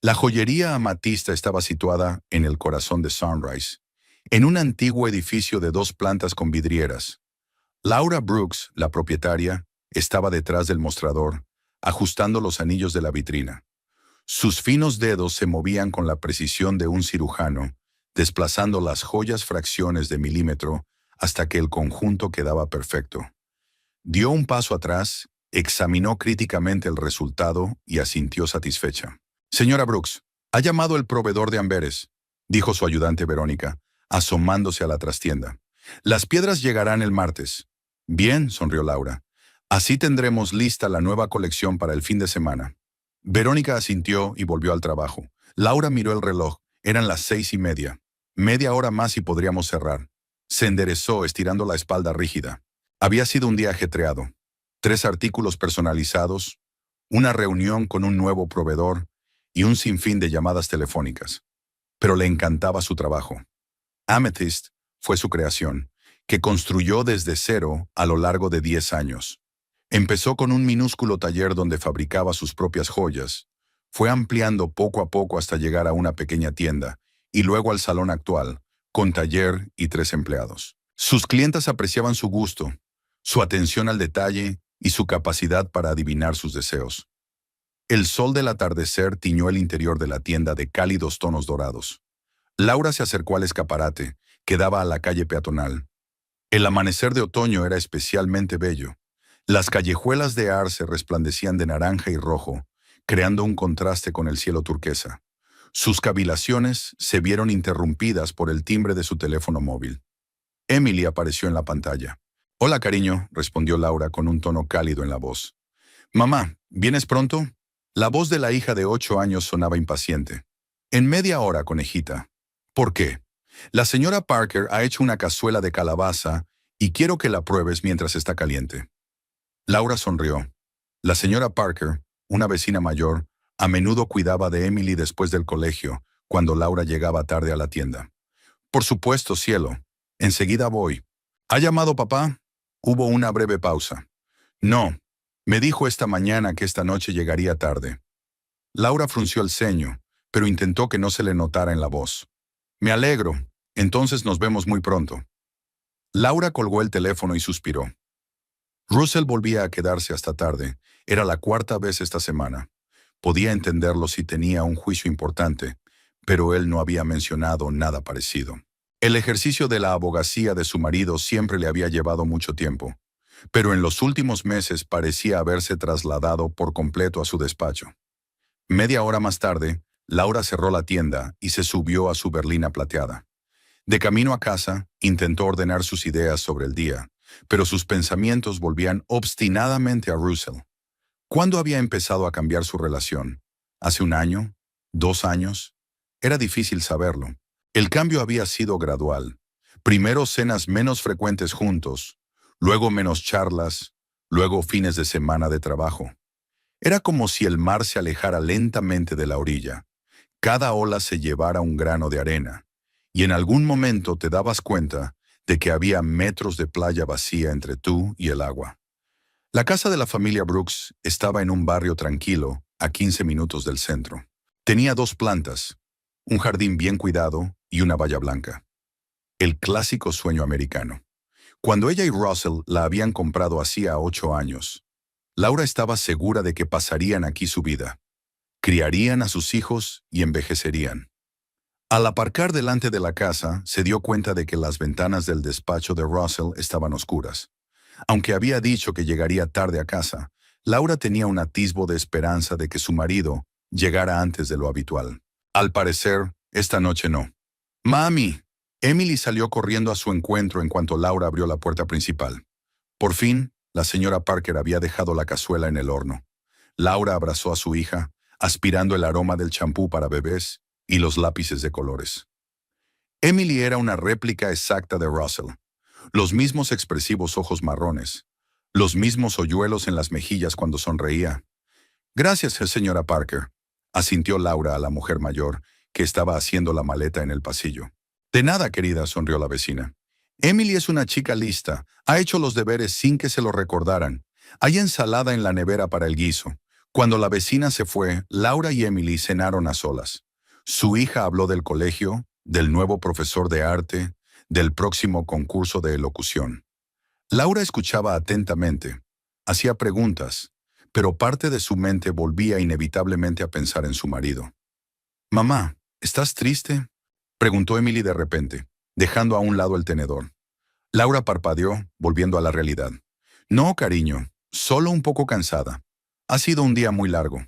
La joyería amatista estaba situada en el corazón de Sunrise, en un antiguo edificio de 2 plantas con vidrieras. Laura Brooks, la propietaria, estaba detrás del mostrador, ajustando los anillos de la vitrina. Sus finos dedos se movían con la precisión de un cirujano, desplazando las joyas fracciones de milímetro hasta que el conjunto quedaba perfecto. Dio un paso atrás, examinó críticamente el resultado y asintió satisfecha. Señora Brooks, ha llamado el proveedor de Amberes, dijo su ayudante Verónica, asomándose a la trastienda. Las piedras llegarán el martes. Bien, sonrió Laura. Así tendremos lista la nueva colección para el fin de semana. Verónica asintió y volvió al trabajo. Laura miró el reloj. Eran las 6:30. Media hora más y podríamos cerrar. Se enderezó, estirando la espalda rígida. Había sido un día ajetreado. 3 artículos personalizados, una reunión con un nuevo proveedor y un sinfín de llamadas telefónicas. Pero le encantaba su trabajo. Amethyst fue su creación, que construyó desde cero a lo largo de 10 años. Empezó con un minúsculo taller donde fabricaba sus propias joyas. Fue ampliando poco a poco hasta llegar a una pequeña tienda, y luego al salón actual, con taller y 3 empleados. Sus clientas apreciaban su gusto, su atención al detalle y su capacidad para adivinar sus deseos. El sol del atardecer tiñó el interior de la tienda de cálidos tonos dorados. Laura se acercó al escaparate, que daba a la calle peatonal. El amanecer de otoño era especialmente bello. Las callejuelas de arce resplandecían de naranja y rojo, creando un contraste con el cielo turquesa. Sus cavilaciones se vieron interrumpidas por el timbre de su teléfono móvil. Emily apareció en la pantalla. «Hola, cariño», respondió Laura con un tono cálido en la voz. «Mamá, ¿vienes pronto?» La voz de la hija de 8 años sonaba impaciente. «En media hora, conejita». «¿Por qué?» «La señora Parker ha hecho una cazuela de calabaza y quiero que la pruebes mientras está caliente». Laura sonrió. La señora Parker, una vecina mayor, a menudo cuidaba de Emily después del colegio, cuando Laura llegaba tarde a la tienda. «Por supuesto, cielo. Enseguida voy». «¿Ha llamado papá?» Hubo una breve pausa. «No. Me dijo esta mañana que esta noche llegaría tarde». Laura frunció el ceño, pero intentó que no se le notara en la voz. «Me alegro. Entonces nos vemos muy pronto». Laura colgó el teléfono y suspiró. Russell volvía a quedarse hasta tarde. Era la 4ª vez esta semana. Podía entenderlo si tenía un juicio importante, pero él no había mencionado nada parecido. El ejercicio de la abogacía de su marido siempre le había llevado mucho tiempo, pero en los últimos meses parecía haberse trasladado por completo a su despacho. Media hora más tarde, Laura cerró la tienda y se subió a su berlina plateada. De camino a casa, intentó ordenar sus ideas sobre el día, pero sus pensamientos volvían obstinadamente a Russell. ¿Cuándo había empezado a cambiar su relación? ¿Hace 1 año? ¿2 años? Era difícil saberlo. El cambio había sido gradual. Primero cenas menos frecuentes juntos, luego menos charlas, luego fines de semana de trabajo. Era como si el mar se alejara lentamente de la orilla. Cada ola se llevara un grano de arena, y en algún momento te dabas cuenta de que había metros de playa vacía entre tú y el agua. La casa de la familia Brooks estaba en un barrio tranquilo, a 15 minutos del centro. Tenía 2 plantas, un jardín bien cuidado y una valla blanca. El clásico sueño americano. Cuando ella y Russell la habían comprado hacía 8 años, Laura estaba segura de que pasarían aquí su vida. Criarían a sus hijos y envejecerían. Al aparcar delante de la casa, se dio cuenta de que las ventanas del despacho de Russell estaban oscuras. Aunque había dicho que llegaría tarde a casa, Laura tenía un atisbo de esperanza de que su marido llegara antes de lo habitual. Al parecer, esta noche no. «Mami». Emily salió corriendo a su encuentro en cuanto Laura abrió la puerta principal. Por fin, la señora Parker había dejado la cazuela en el horno. Laura abrazó a su hija, aspirando el aroma del champú para bebés y los lápices de colores. Emily era una réplica exacta de Russell. Los mismos expresivos ojos marrones, los mismos hoyuelos en las mejillas cuando sonreía. «Gracias, señora Parker», asintió Laura a la mujer mayor, que estaba haciendo la maleta en el pasillo. «De nada, querida», sonrió la vecina. «Emily es una chica lista. Ha hecho los deberes sin que se lo recordaran. Hay ensalada en la nevera para el guiso. Cuando la vecina se fue, Laura y Emily cenaron a solas. Su hija habló del colegio, del nuevo profesor de arte, del próximo concurso de elocución. Laura escuchaba atentamente, hacía preguntas, pero parte de su mente volvía inevitablemente a pensar en su marido. «Mamá, ¿estás triste?», preguntó Emily de repente, dejando a un lado el tenedor. Laura parpadeó, volviendo a la realidad. «No, cariño, solo un poco cansada. Ha sido un día muy largo».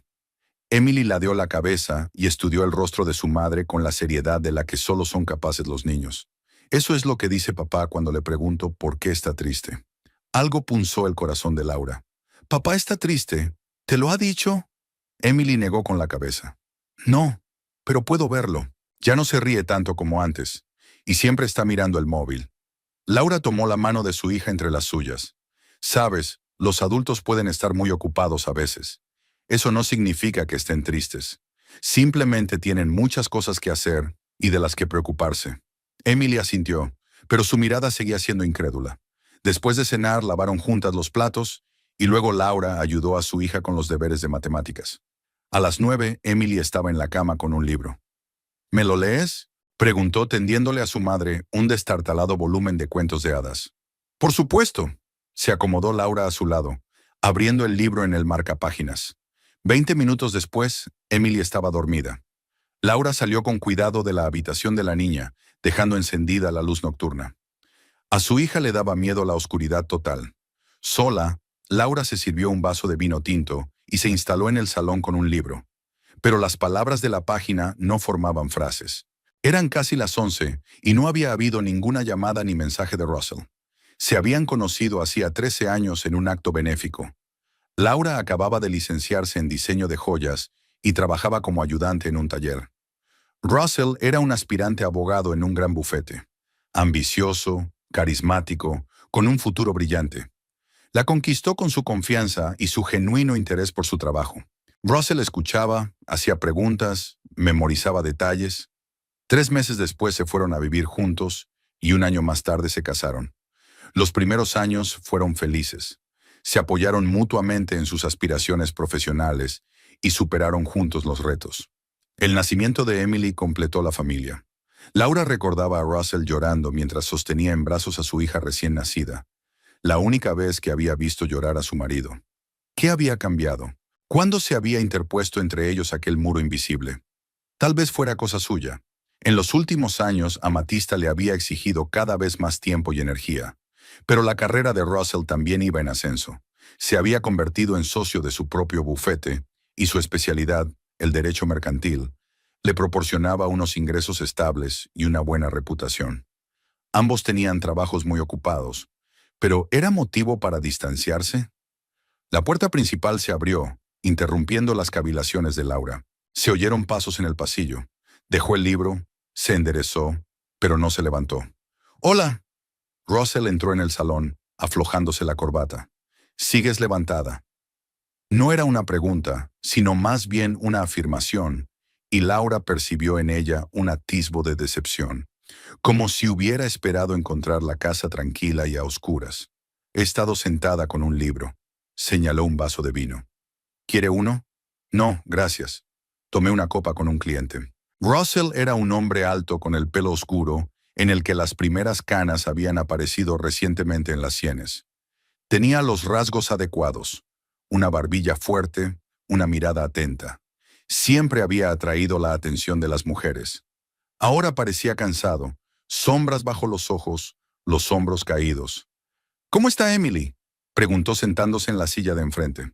Emily ladeó la cabeza y estudió el rostro de su madre con la seriedad de la que solo son capaces los niños. Eso es lo que dice papá cuando le pregunto por qué está triste. Algo punzó el corazón de Laura. «¿Papá está triste? ¿Te lo ha dicho?». Emily negó con la cabeza. «No, pero puedo verlo. Ya no se ríe tanto como antes. Y siempre está mirando el móvil». Laura tomó la mano de su hija entre las suyas. «Sabes, los adultos pueden estar muy ocupados a veces. Eso no significa que estén tristes. Simplemente tienen muchas cosas que hacer y de las que preocuparse». Emily asintió, pero su mirada seguía siendo incrédula. Después de cenar, lavaron juntas los platos y luego Laura ayudó a su hija con los deberes de matemáticas. A las 9, Emily estaba en la cama con un libro. «¿Me lo lees?», preguntó tendiéndole a su madre un destartalado volumen de cuentos de hadas. «Por supuesto», se acomodó Laura a su lado, abriendo el libro en el marcapáginas. 20 minutos después, Emily estaba dormida. Laura salió con cuidado de la habitación de la niña, dejando encendida la luz nocturna. A su hija le daba miedo la oscuridad total. Sola, Laura se sirvió un vaso de vino tinto y se instaló en el salón con un libro. Pero las palabras de la página no formaban frases. Eran casi las 11 y no había habido ninguna llamada ni mensaje de Russell. Se habían conocido hacía 13 años en un acto benéfico. Laura acababa de licenciarse en diseño de joyas y trabajaba como ayudante en un taller. Russell era un aspirante abogado en un gran bufete. Ambicioso, carismático, con un futuro brillante. La conquistó con su confianza y su genuino interés por su trabajo. Russell escuchaba, hacía preguntas, memorizaba detalles. 3 meses después se fueron a vivir juntos y un año más tarde se casaron. Los primeros años fueron felices. Se apoyaron mutuamente en sus aspiraciones profesionales y superaron juntos los retos. El nacimiento de Emily completó la familia. Laura recordaba a Russell llorando mientras sostenía en brazos a su hija recién nacida, la única vez que había visto llorar a su marido. ¿Qué había cambiado? ¿Cuándo se había interpuesto entre ellos aquel muro invisible? Tal vez fuera cosa suya. En los últimos años, Amatista le había exigido cada vez más tiempo y energía. Pero la carrera de Russell también iba en ascenso. Se había convertido en socio de su propio bufete y su especialidad, el derecho mercantil, le proporcionaba unos ingresos estables y una buena reputación. Ambos tenían trabajos muy ocupados, pero ¿era motivo para distanciarse? La puerta principal se abrió, interrumpiendo las cavilaciones de Laura. Se oyeron pasos en el pasillo. Dejó el libro, se enderezó, pero no se levantó. «Hola». Russell entró en el salón, aflojándose la corbata. «¿Sigues levantada?». No era una pregunta, sino más bien una afirmación, y Laura percibió en ella un atisbo de decepción, como si hubiera esperado encontrar la casa tranquila y a oscuras. «He estado sentada con un libro», señaló un vaso de vino. «¿Quiere uno?». «No, gracias». Tomé una copa con un cliente. Russell era un hombre alto con el pelo oscuro, en el que las primeras canas habían aparecido recientemente en las sienes. Tenía los rasgos adecuados, una barbilla fuerte, una mirada atenta. Siempre había atraído la atención de las mujeres. Ahora parecía cansado, sombras bajo los hombros caídos. «¿Cómo está Emily?», preguntó sentándose en la silla de enfrente.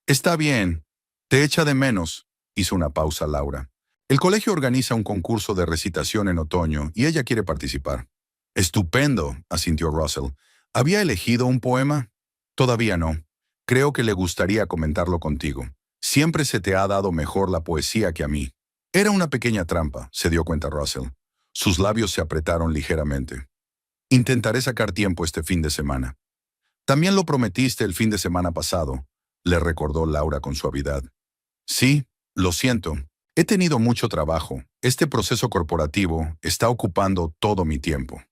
«Está bien. Te echa de menos», hizo una pausa Laura. «El colegio organiza un concurso de recitación en otoño y ella quiere participar». «Estupendo», asintió Russell. «¿Había elegido un poema?». «Todavía no. Creo que le gustaría comentarlo contigo. Siempre se te ha dado mejor la poesía que a mí». Era una pequeña trampa, se dio cuenta Russell. Sus labios se apretaron ligeramente. «Intentaré sacar tiempo este fin de semana». «También lo prometiste el fin de semana pasado», le recordó Laura con suavidad. «Sí, lo siento. He tenido mucho trabajo. Este proceso corporativo está ocupando todo mi tiempo».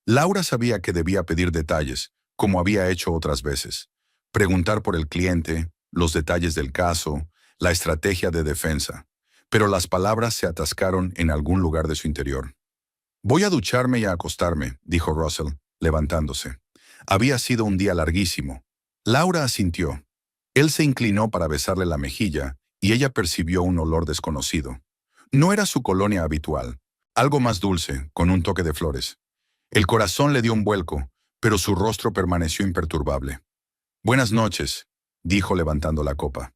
Laura sabía que debía pedir detalles, como había hecho otras veces. Preguntar por el cliente, los detalles del caso, la estrategia de defensa, pero las palabras se atascaron en algún lugar de su interior. «Voy a ducharme y a acostarme», dijo Russell, levantándose. Había sido un día larguísimo. Laura asintió. Él se inclinó para besarle la mejilla y ella percibió un olor desconocido. No era su colonia habitual, algo más dulce, con un toque de flores. El corazón le dio un vuelco, pero su rostro permaneció imperturbable. «Buenas noches», dijo levantando la copa.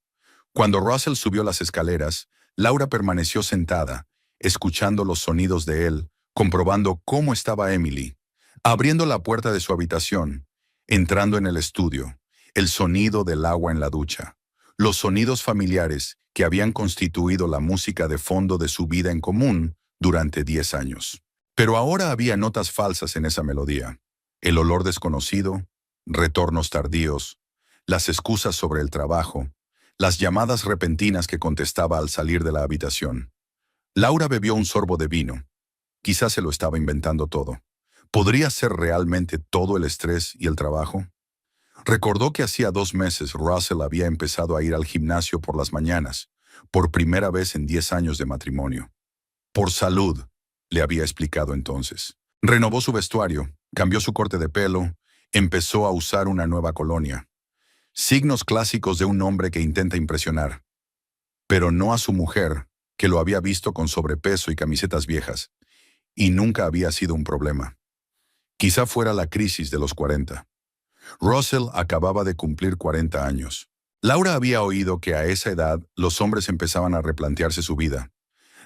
Cuando Russell subió las escaleras, Laura permaneció sentada, escuchando los sonidos de él, comprobando cómo estaba Emily, abriendo la puerta de su habitación, entrando en el estudio, el sonido del agua en la ducha, los sonidos familiares que habían constituido la música de fondo de su vida en común durante 10 años. Pero ahora había notas falsas en esa melodía. El olor desconocido, retornos tardíos, las excusas sobre el trabajo, las llamadas repentinas que contestaba al salir de la habitación. Laura bebió un sorbo de vino. Quizás se lo estaba inventando todo. ¿Podría ser realmente todo el estrés y el trabajo? Recordó que hacía 2 meses Russell había empezado a ir al gimnasio por las mañanas, por primera vez en 10 años de matrimonio. Por salud, le había explicado entonces. Renovó su vestuario, cambió su corte de pelo, empezó a usar una nueva colonia. Signos clásicos de un hombre que intenta impresionar. Pero no a su mujer, que lo había visto con sobrepeso y camisetas viejas, y nunca había sido un problema. Quizá fuera la crisis de los 40. Russell acababa de cumplir 40 años. Laura había oído que a esa edad los hombres empezaban a replantearse su vida,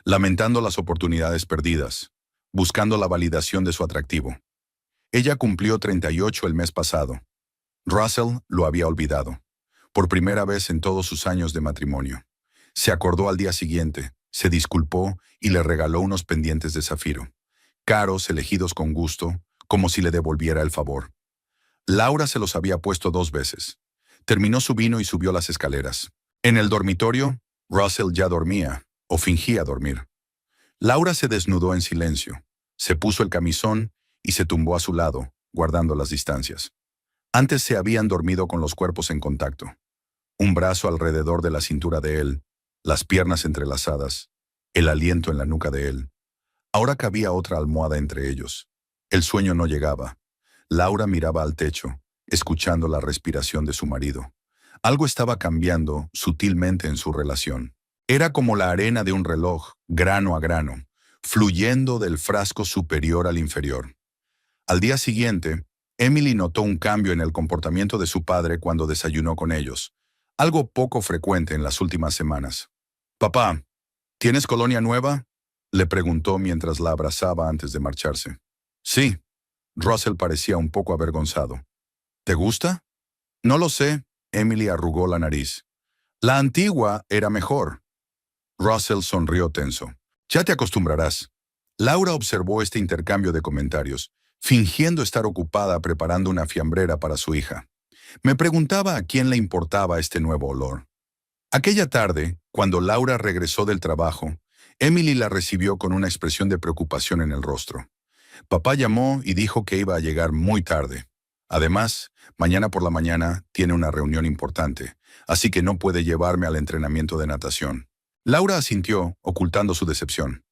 lamentando las oportunidades perdidas, buscando la validación de su atractivo. Ella cumplió 38 el mes pasado. Russell lo había olvidado, por primera vez en todos sus años de matrimonio. Se acordó al día siguiente, se disculpó y le regaló unos pendientes de zafiro, caros, elegidos con gusto, como si le devolviera el favor. Laura se los había puesto 2 veces. Terminó su vino y subió las escaleras. En el dormitorio, Russell ya dormía, o fingía dormir. Laura se desnudó en silencio, se puso el camisón y se tumbó a su lado, guardando las distancias. Antes se habían dormido con los cuerpos en contacto. Un brazo alrededor de la cintura de él, las piernas entrelazadas, el aliento en la nuca de él. Ahora cabía otra almohada entre ellos. El sueño no llegaba. Laura miraba al techo, escuchando la respiración de su marido. Algo estaba cambiando sutilmente en su relación. Era como la arena de un reloj, grano a grano, fluyendo del frasco superior al inferior. Al día siguiente, Emily notó un cambio en el comportamiento de su padre cuando desayunó con ellos, algo poco frecuente en las últimas semanas. «Papá, ¿tienes colonia nueva?», le preguntó mientras la abrazaba antes de marcharse. «Sí». Russell parecía un poco avergonzado. «¿Te gusta?». «No lo sé», Emily arrugó la nariz. «La antigua era mejor». Russell sonrió tenso. «Ya te acostumbrarás». Laura observó este intercambio de comentarios, fingiendo estar ocupada preparando una fiambrera para su hija. Me preguntaba a quién le importaba este nuevo olor. Aquella tarde, cuando Laura regresó del trabajo, Emily la recibió con una expresión de preocupación en el rostro. Papá llamó y dijo que iba a llegar muy tarde. Además, mañana por la mañana tiene una reunión importante, así que no puede llevarme al entrenamiento de natación. Laura asintió, ocultando su decepción.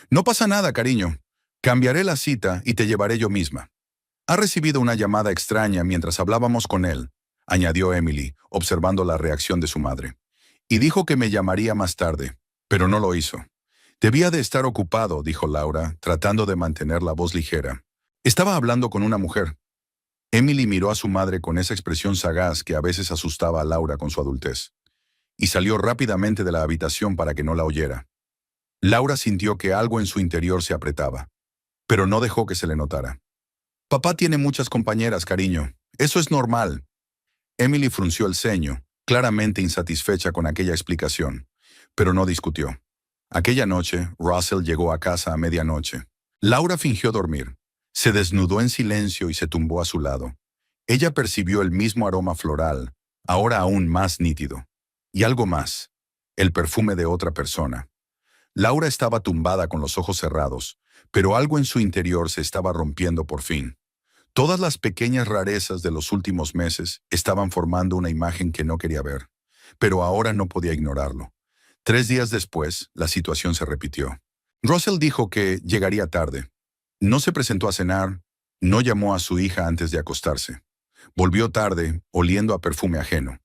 «No pasa nada, cariño. Cambiaré la cita y te llevaré yo misma». «Ha recibido una llamada extraña mientras hablábamos con él», añadió Emily, observando la reacción de su madre. «Y dijo que me llamaría más tarde, pero no lo hizo». «Debía de estar ocupado», dijo Laura, tratando de mantener la voz ligera. «Estaba hablando con una mujer». Emily miró a su madre con esa expresión sagaz que a veces asustaba a Laura con su adultez, y salió rápidamente de la habitación para que no la oyera. Laura sintió que algo en su interior se apretaba, pero no dejó que se le notara. «Papá tiene muchas compañeras, cariño. Eso es normal». Emily frunció el ceño, claramente insatisfecha con aquella explicación, pero no discutió. Aquella noche, Russell llegó a casa a medianoche. Laura fingió dormir. Se desnudó en silencio y se tumbó a su lado. Ella percibió el mismo aroma floral, ahora aún más nítido. Y algo más, el perfume de otra persona. Laura estaba tumbada con los ojos cerrados, pero algo en su interior se estaba rompiendo por fin. Todas las pequeñas rarezas de los últimos meses estaban formando una imagen que no quería ver. pero ahora no podía ignorarlo. 3 días después, la situación se repitió. Russell dijo que llegaría tarde. No se presentó a cenar, no llamó a su hija antes de acostarse. Volvió tarde, oliendo a perfume ajeno.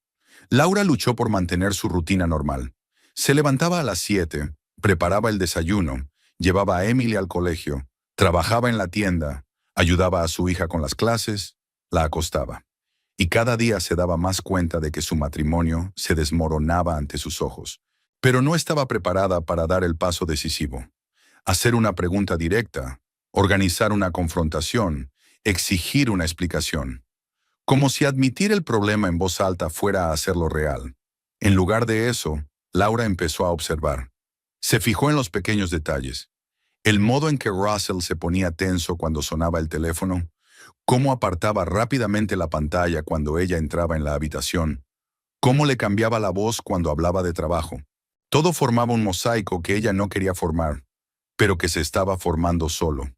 Laura luchó por mantener su rutina normal. Se levantaba a las 7, preparaba el desayuno, llevaba a Emily al colegio, trabajaba en la tienda, ayudaba a su hija con las clases, la acostaba. Y cada día se daba más cuenta de que su matrimonio se desmoronaba ante sus ojos. Pero no estaba preparada para dar el paso decisivo. Hacer una pregunta directa, organizar una confrontación, exigir una explicación. Como si admitir el problema en voz alta fuera a hacerlo real. En lugar de eso, Laura empezó a observar. Se fijó en los pequeños detalles. El modo en que Russell se ponía tenso cuando sonaba el teléfono, cómo apartaba rápidamente la pantalla cuando ella entraba en la habitación, cómo le cambiaba la voz cuando hablaba de trabajo. Todo formaba un mosaico que ella no quería formar, pero que se estaba formando solo.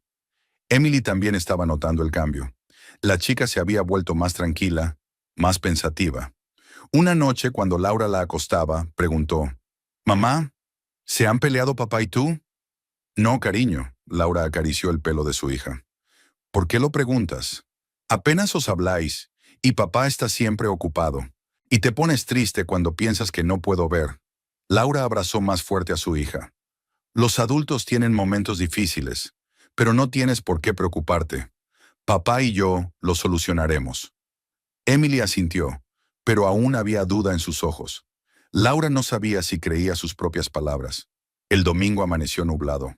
Emily también estaba notando el cambio. La chica se había vuelto más tranquila, más pensativa. Una noche, cuando Laura la acostaba, preguntó, «Mamá, ¿se han peleado papá y tú?» «No, cariño», Laura acarició el pelo de su hija. «¿Por qué lo preguntas? Apenas os habláis, y papá está siempre ocupado. Y te pones triste cuando piensas que no puedo ver». Laura abrazó más fuerte a su hija. «Los adultos tienen momentos difíciles, pero no tienes por qué preocuparte. Papá y yo lo solucionaremos». Emily asintió, pero aún había duda en sus ojos. Laura no sabía si creía sus propias palabras. El domingo amaneció nublado.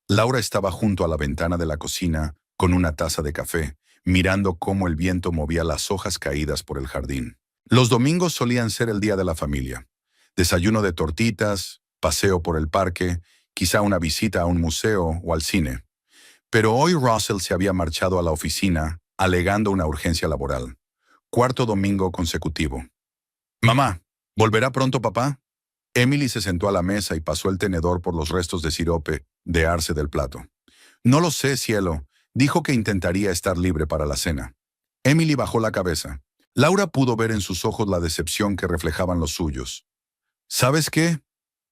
Laura estaba junto a la ventana de la cocina, con una taza de café, mirando cómo el viento movía las hojas caídas por el jardín. Los domingos solían ser el día de la familia. Desayuno de tortitas, paseo por el parque, quizá una visita a un museo o al cine. Pero hoy Russell se había marchado a la oficina, alegando una urgencia laboral. Cuarto domingo consecutivo. «Mamá, ¿volverá pronto papá?» Emily se sentó a la mesa y pasó el tenedor por los restos de sirope de arce del plato. «No lo sé, cielo. Dijo que intentaría estar libre para la cena». Emily bajó la cabeza. Laura pudo ver en sus ojos la decepción que reflejaban los suyos. «¿Sabes qué?»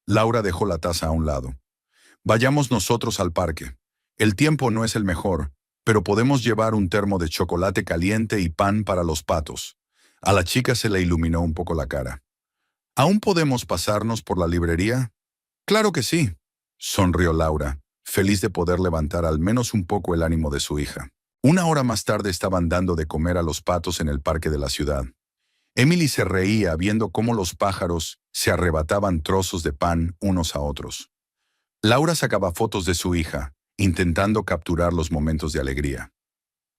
Laura dejó la taza a un lado. «Vayamos nosotros al parque. El tiempo no es el mejor, pero podemos llevar un termo de chocolate caliente y pan para los patos». A la chica se le iluminó un poco la cara. «¿Aún podemos pasarnos por la librería?» «Claro que sí», sonrió Laura, feliz de poder levantar al menos un poco el ánimo de su hija. Una hora más tarde estaban dando de comer a los patos en el parque de la ciudad. Emily se reía viendo cómo los pájaros se arrebataban trozos de pan unos a otros. Laura sacaba fotos de su hija, intentando capturar los momentos de alegría.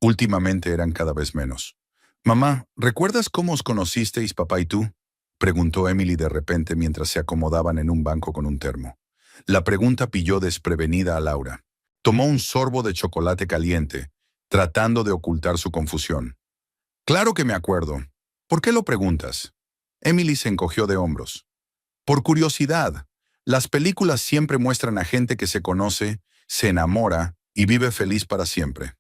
Últimamente eran cada vez menos. «Mamá, ¿recuerdas cómo os conocisteis, papá y tú?», preguntó Emily de repente mientras se acomodaban en un banco con un termo. La pregunta pilló desprevenida a Laura. Tomó un sorbo de chocolate caliente, tratando de ocultar su confusión. «Claro que me acuerdo. ¿Por qué lo preguntas?» Emily se encogió de hombros. «Por curiosidad. Las películas siempre muestran a gente que se conoce, se enamora y vive feliz para siempre».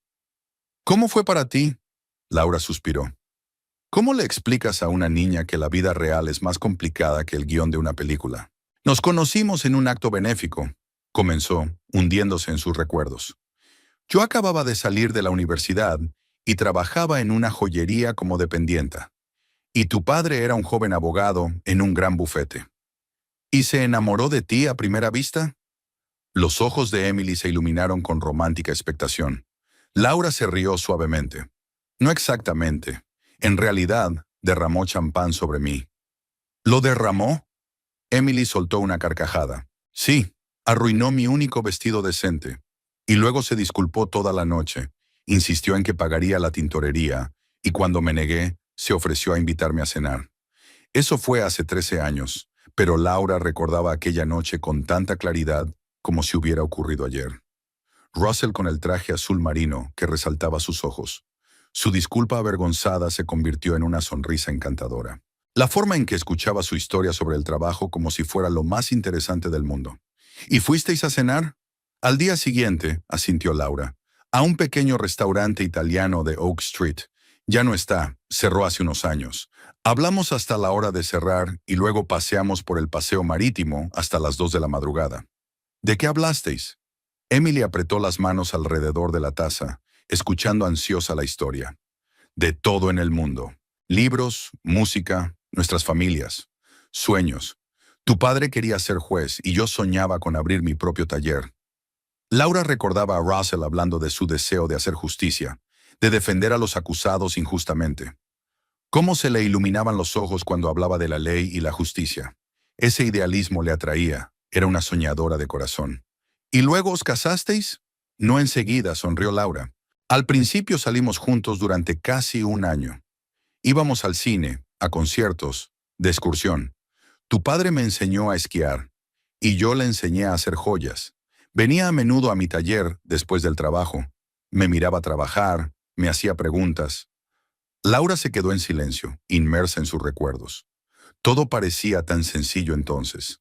«¿Cómo fue para ti?», Laura suspiró. «¿Cómo le explicas a una niña que la vida real es más complicada que el guión de una película?» «Nos conocimos en un acto benéfico», comenzó, hundiéndose en sus recuerdos. «Yo acababa de salir de la universidad y trabajaba en una joyería como dependienta. Y tu padre era un joven abogado en un gran bufete. ¿Y se enamoró de ti a primera vista?» Los ojos de Emily se iluminaron con romántica expectación. Laura se rió suavemente. «No exactamente. En realidad, derramó champán sobre mí». «¿Lo derramó?» Emily soltó una carcajada. «Sí, arruinó mi único vestido decente. Y luego se disculpó toda la noche. Insistió en que pagaría la tintorería, y cuando me negué, se ofreció a invitarme a cenar. Eso fue hace 13 años, pero Laura recordaba aquella noche con tanta claridad como si hubiera ocurrido ayer. Russell con el traje azul marino que resaltaba sus ojos. Su disculpa avergonzada se convirtió en una sonrisa encantadora. La forma en que escuchaba su historia sobre el trabajo como si fuera lo más interesante del mundo. «¿Y fuisteis a cenar?» «Al día siguiente», asintió Laura, «a un pequeño restaurante italiano de Oak Street. Ya no está, cerró hace unos años. Hablamos hasta la hora de cerrar y luego paseamos por el paseo marítimo hasta las 2 de la madrugada. ¿De qué hablasteis? Emily apretó las manos alrededor de la taza, escuchando ansiosa la historia. De todo en el mundo. Libros, música, nuestras familias, sueños. Tu padre quería ser juez y yo soñaba con abrir mi propio taller. Laura recordaba a Russell hablando de su deseo de hacer justicia, de defender a los acusados injustamente. Cómo se le iluminaban los ojos cuando hablaba de la ley y la justicia. Ese idealismo le atraía, era una soñadora de corazón. ¿Y luego os casasteis? No enseguida, sonrió Laura. Al principio salimos juntos durante casi un año. Íbamos al cine, a conciertos, de excursión. Tu padre me enseñó a esquiar, y yo le enseñé a hacer joyas. Venía a menudo a mi taller después del trabajo. Me miraba trabajar, me hacía preguntas. Laura se quedó en silencio, inmersa en sus recuerdos. Todo parecía tan sencillo entonces.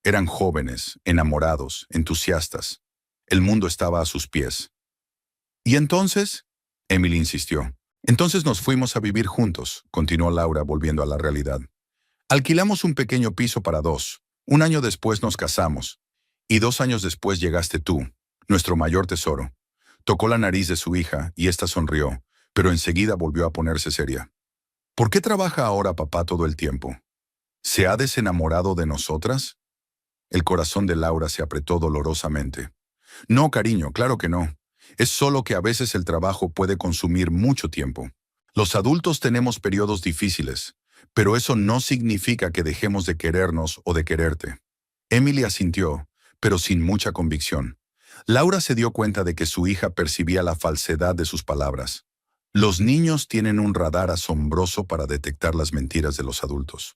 Eran jóvenes, enamorados, entusiastas. El mundo estaba a sus pies. ¿Y entonces? Emily insistió. Entonces nos fuimos a vivir juntos, continuó Laura volviendo a la realidad. Alquilamos un pequeño piso para dos. Un año después nos casamos. Y 2 años después llegaste tú, nuestro mayor tesoro. Tocó la nariz de su hija y ésta sonrió, pero enseguida volvió a ponerse seria. ¿Por qué trabaja ahora papá todo el tiempo? ¿Se ha desenamorado de nosotras? El corazón de Laura se apretó dolorosamente. No, cariño, claro que no. Es solo que a veces el trabajo puede consumir mucho tiempo. Los adultos tenemos periodos difíciles, pero eso no significa que dejemos de querernos o de quererte. Emily asintió, pero sin mucha convicción. Laura se dio cuenta de que su hija percibía la falsedad de sus palabras. Los niños tienen un radar asombroso para detectar las mentiras de los adultos.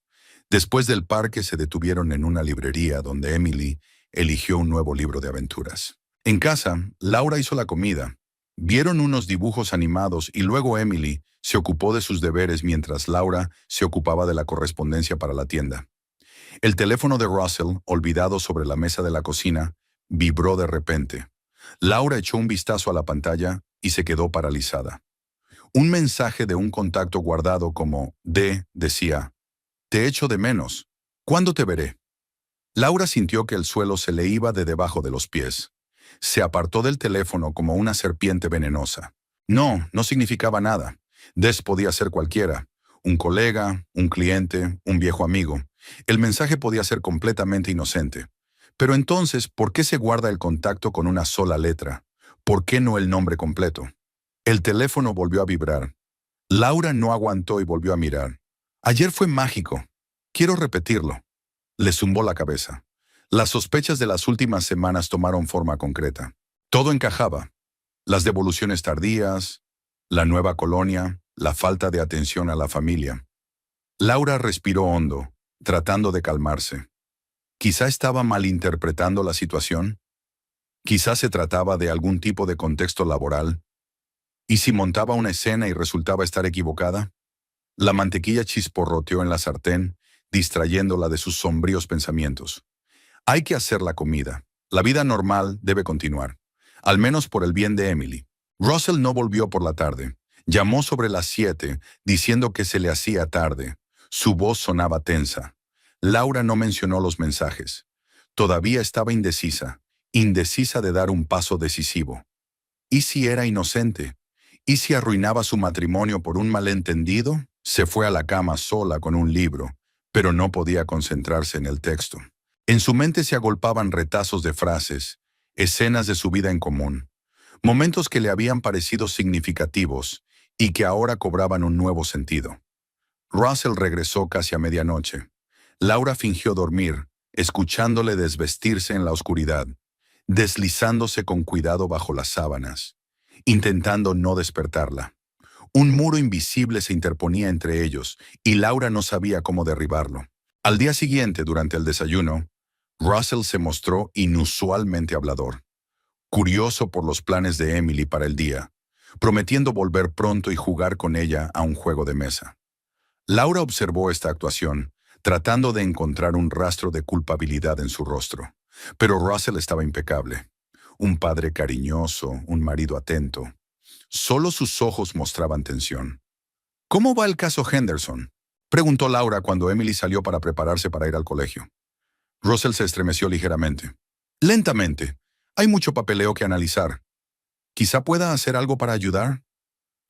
Después del parque se detuvieron en una librería donde Emily eligió un nuevo libro de aventuras. En casa, Laura hizo la comida. Vieron unos dibujos animados y luego Emily se ocupó de sus deberes mientras Laura se ocupaba de la correspondencia para la tienda. El teléfono de Russell, olvidado sobre la mesa de la cocina, vibró de repente. Laura echó un vistazo a la pantalla y se quedó paralizada. Un mensaje de un contacto guardado como decía, «Te echo de menos. ¿Cuándo te veré?» Laura sintió que el suelo se le iba de debajo de los pies. Se apartó del teléfono como una serpiente venenosa. No significaba nada. Des podía ser cualquiera. Un colega, un cliente, un viejo amigo. El mensaje podía ser completamente inocente. Pero entonces, ¿por qué se guarda el contacto con una sola letra? ¿Por qué no el nombre completo? El teléfono volvió a vibrar. Laura no aguantó y volvió a mirar. Ayer fue mágico. Quiero repetirlo. Le zumbó la cabeza. Las sospechas de las últimas semanas tomaron forma concreta. Todo encajaba. Las devoluciones tardías, la nueva colonia, la falta de atención a la familia. Laura respiró hondo, tratando de calmarse. Quizá estaba malinterpretando la situación. Quizá se trataba de algún tipo de contexto laboral. ¿Y si montaba una escena y resultaba estar equivocada? La mantequilla chisporroteó en la sartén, distrayéndola de sus sombríos pensamientos. Hay que hacer la comida. La vida normal debe continuar. Al menos por el bien de Emily. Russell no volvió por la tarde. Llamó sobre las 7, diciendo que se le hacía tarde. Su voz sonaba tensa. Laura no mencionó los mensajes. Todavía estaba indecisa de dar un paso decisivo. ¿Y si era inocente? ¿Y si arruinaba su matrimonio por un malentendido? Se fue a la cama sola con un libro, pero no podía concentrarse en el texto. En su mente se agolpaban retazos de frases, escenas de su vida en común, momentos que le habían parecido significativos y que ahora cobraban un nuevo sentido. Russell regresó casi a medianoche. Laura fingió dormir, escuchándole desvestirse en la oscuridad, deslizándose con cuidado bajo las sábanas, intentando no despertarla. Un muro invisible se interponía entre ellos y Laura no sabía cómo derribarlo. Al día siguiente, durante el desayuno, Russell se mostró inusualmente hablador, curioso por los planes de Emily para el día, prometiendo volver pronto y jugar con ella a un juego de mesa. Laura observó esta actuación, tratando de encontrar un rastro de culpabilidad en su rostro. Pero Russell estaba impecable. Un padre cariñoso, un marido atento. Solo sus ojos mostraban tensión. ¿Cómo va el caso Henderson? Preguntó Laura cuando Emily salió para prepararse para ir al colegio. Russell se estremeció ligeramente. Lentamente. Hay mucho papeleo que analizar. ¿Quizá pueda hacer algo para ayudar?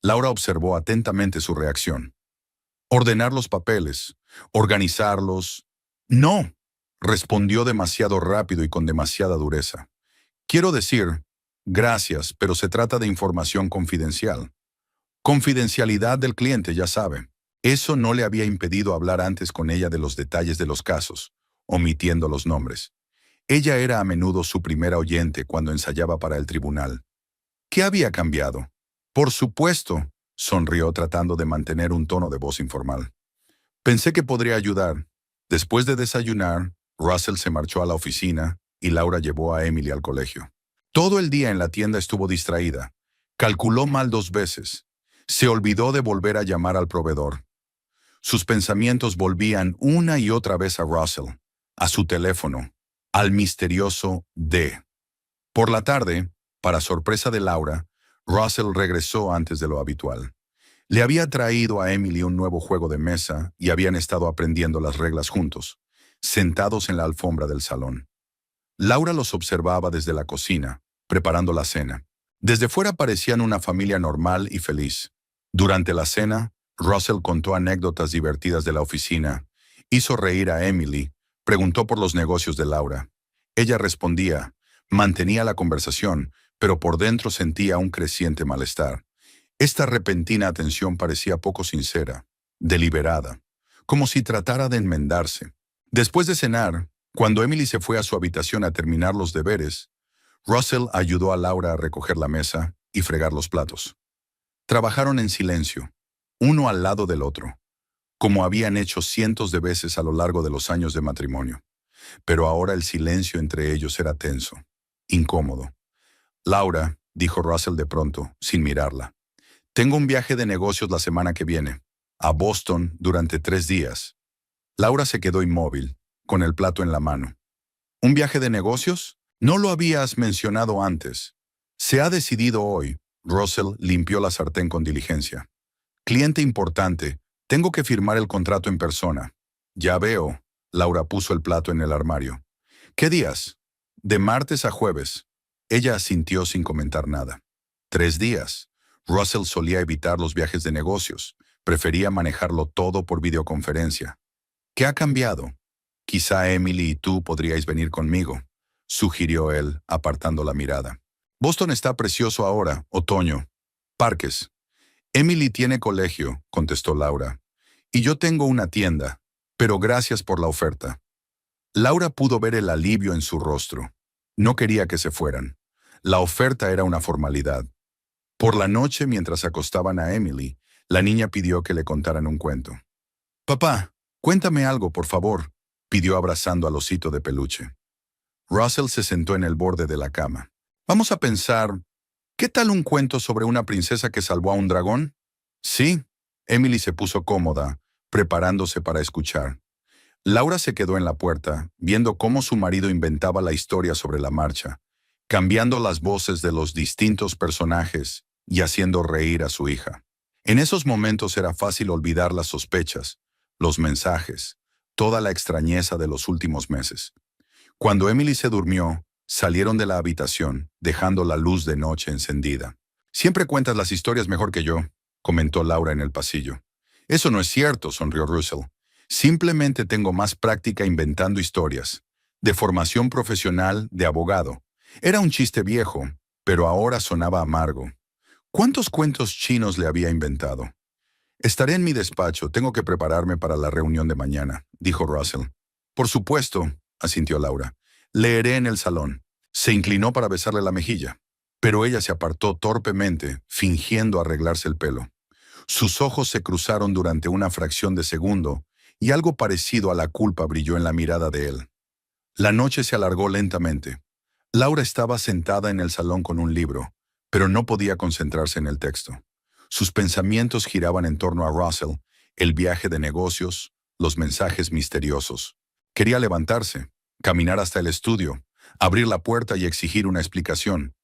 Laura observó atentamente su reacción. Ordenar los papeles, organizarlos. No, respondió demasiado rápido y con demasiada dureza. Quiero decir, gracias, pero se trata de información confidencial. Confidencialidad del cliente, ya sabe. Eso no le había impedido hablar antes con ella de los detalles de los casos, omitiendo los nombres. Ella era a menudo su primera oyente cuando ensayaba para el tribunal. ¿Qué había cambiado? Por supuesto, sonrió tratando de mantener un tono de voz informal. Pensé que podría ayudar. Después de desayunar, Russell se marchó a la oficina y Laura llevó a Emily al colegio. Todo el día en la tienda estuvo distraída. Calculó mal 2 veces. Se olvidó de volver a llamar al proveedor. Sus pensamientos volvían una y otra vez a Russell, a su teléfono, al misterioso D. Por la tarde, para sorpresa de Laura, Russell regresó antes de lo habitual. Le había traído a Emily un nuevo juego de mesa y habían estado aprendiendo las reglas juntos, sentados en la alfombra del salón. Laura los observaba desde la cocina, preparando la cena. Desde fuera parecían una familia normal y feliz. Durante la cena, Russell contó anécdotas divertidas de la oficina, hizo reír a Emily, preguntó por los negocios de Laura. Ella respondía, mantenía la conversación, pero por dentro sentía un creciente malestar. Esta repentina atención parecía poco sincera, deliberada, como si tratara de enmendarse. Después de cenar, cuando Emily se fue a su habitación a terminar los deberes, Russell ayudó a Laura a recoger la mesa y fregar los platos. Trabajaron en silencio, uno al lado del otro, como habían hecho cientos de veces a lo largo de los años de matrimonio. Pero ahora el silencio entre ellos era tenso, incómodo. Laura, dijo Russell de pronto, sin mirarla, tengo un viaje de negocios la semana que viene, a Boston durante 3 días. Laura se quedó inmóvil, con el plato en la mano. ¿Un viaje de negocios? No lo habías mencionado antes. Se ha decidido hoy. Russell limpió la sartén con diligencia. Cliente importante. Tengo que firmar el contrato en persona. Ya veo. Laura puso el plato en el armario. ¿Qué días? De martes a jueves. Ella asintió sin comentar nada. 3 días. Russell solía evitar los viajes de negocios. Prefería manejarlo todo por videoconferencia. ¿Qué ha cambiado? Quizá Emily y tú podríais venir conmigo, sugirió él, apartando la mirada. Boston está precioso ahora, otoño. Parques. Emily tiene colegio, contestó Laura. Y yo tengo una tienda, pero gracias por la oferta. Laura pudo ver el alivio en su rostro. No quería que se fueran. La oferta era una formalidad. Por la noche, mientras acostaban a Emily, la niña pidió que le contaran un cuento. Papá, cuéntame algo, por favor, pidió abrazando al osito de peluche. Russell se sentó en el borde de la cama. Vamos a pensar, ¿qué tal un cuento sobre una princesa que salvó a un dragón? Sí. Emily se puso cómoda, preparándose para escuchar. Laura se quedó en la puerta, viendo cómo su marido inventaba la historia sobre la marcha, cambiando las voces de los distintos personajes y haciendo reír a su hija. En esos momentos era fácil olvidar las sospechas, los mensajes, toda la extrañeza de los últimos meses. Cuando Emily se durmió, salieron de la habitación, dejando la luz de noche encendida. Siempre cuentas las historias mejor que yo, comentó Laura en el pasillo. Eso no es cierto, sonrió Russell. Simplemente tengo más práctica inventando historias. De formación profesional, de abogado. Era un chiste viejo, pero ahora sonaba amargo. ¿Cuántos cuentos chinos le había inventado? Estaré en mi despacho, tengo que prepararme para la reunión de mañana, dijo Russell. Por supuesto, asintió Laura. Leeré en el salón. Se inclinó para besarle la mejilla, pero ella se apartó torpemente, fingiendo arreglarse el pelo. Sus ojos se cruzaron durante una fracción de segundo y algo parecido a la culpa brilló en la mirada de él. La noche se alargó lentamente. Laura estaba sentada en el salón con un libro, pero no podía concentrarse en el texto. Sus pensamientos giraban en torno a Russell, el viaje de negocios, los mensajes misteriosos. Quería levantarse, caminar hasta el estudio, abrir la puerta y exigir una explicación,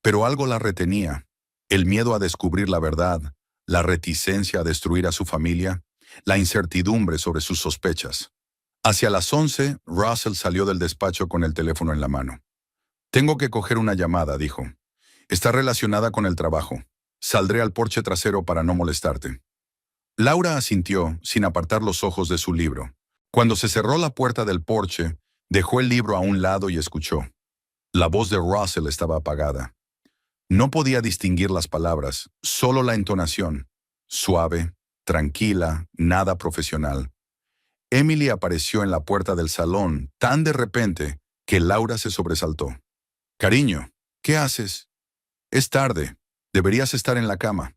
pero algo la retenía, el miedo a descubrir la verdad, la reticencia a destruir a su familia, la incertidumbre sobre sus sospechas. Hacia las 11, Russell salió del despacho con el teléfono en la mano. «Tengo que coger una llamada», dijo. «Está relacionada con el trabajo. Saldré al porche trasero para no molestarte». Laura asintió, sin apartar los ojos de su libro. Cuando se cerró la puerta del porche, dejó el libro a un lado y escuchó. La voz de Russell estaba apagada. No podía distinguir las palabras, solo la entonación. Suave, tranquila, nada profesional. Emily apareció en la puerta del salón tan de repente que Laura se sobresaltó. «Cariño, ¿qué haces? Es tarde. Deberías estar en la cama».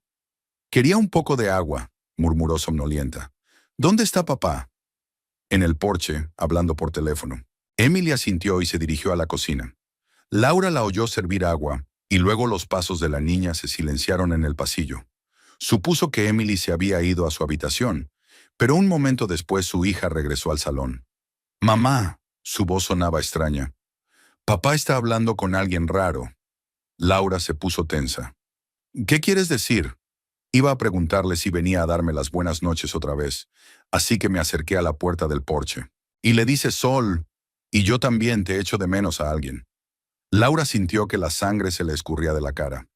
«Quería un poco de agua», murmuró somnolienta. «¿Dónde está papá?» «En el porche, hablando por teléfono». Emily asintió y se dirigió a la cocina. Laura la oyó servir agua, y luego los pasos de la niña se silenciaron en el pasillo. Supuso que Emily se había ido a su habitación, pero un momento después su hija regresó al salón. «Mamá», su voz sonaba extraña. «Papá está hablando con alguien raro». Laura se puso tensa. «¿Qué quieres decir?» Iba a preguntarle si venía a darme las buenas noches otra vez, así que me acerqué a la puerta del porche. «Y le dice Sol, y yo también te echo de menos a alguien». Laura sintió que la sangre se le escurría de la cara.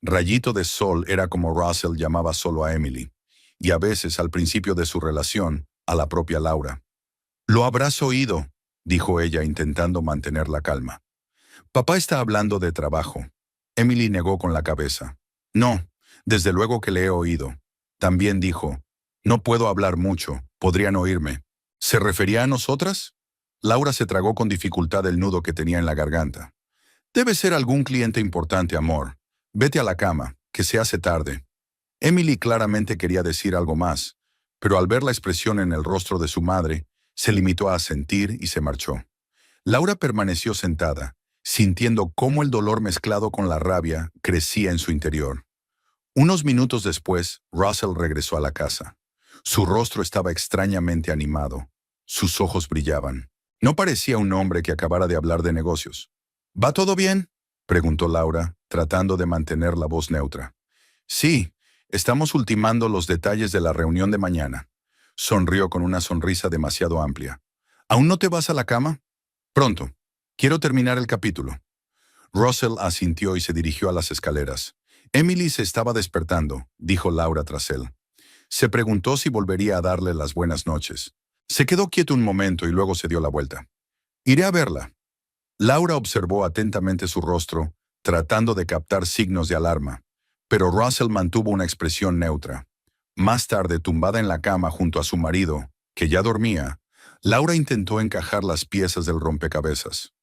Rayito de Sol era como Russell llamaba solo a Emily, y a veces, al principio de su relación, a la propia Laura. «Lo habrás oído», dijo ella intentando mantener la calma. «Papá está hablando de trabajo». Emily negó con la cabeza. «No, desde luego que le he oído». También dijo, «No puedo hablar mucho, podrían oírme». ¿Se refería a nosotras? Laura se tragó con dificultad el nudo que tenía en la garganta. «Debe ser algún cliente importante, amor. Vete a la cama, que se hace tarde». Emily claramente quería decir algo más, pero al ver la expresión en el rostro de su madre, se limitó a asentir y se marchó. Laura permaneció sentada, sintiendo cómo el dolor mezclado con la rabia crecía en su interior. Unos minutos después, Russell regresó a la casa. Su rostro estaba extrañamente animado. Sus ojos brillaban. No parecía un hombre que acabara de hablar de negocios. «¿Va todo bien?», preguntó Laura, tratando de mantener la voz neutra. «Sí, estamos ultimando los detalles de la reunión de mañana». Sonrió con una sonrisa demasiado amplia. «¿Aún no te vas a la cama?» «Pronto. Quiero terminar el capítulo». Russell asintió y se dirigió a las escaleras. «Emily se estaba despertando», dijo Laura tras él. Se preguntó si volvería a darle las buenas noches. Se quedó quieto un momento y luego se dio la vuelta. «Iré a verla». Laura observó atentamente su rostro, tratando de captar signos de alarma, pero Russell mantuvo una expresión neutra. Más tarde, tumbada en la cama junto a su marido, que ya dormía, Laura intentó encajar las piezas del rompecabezas.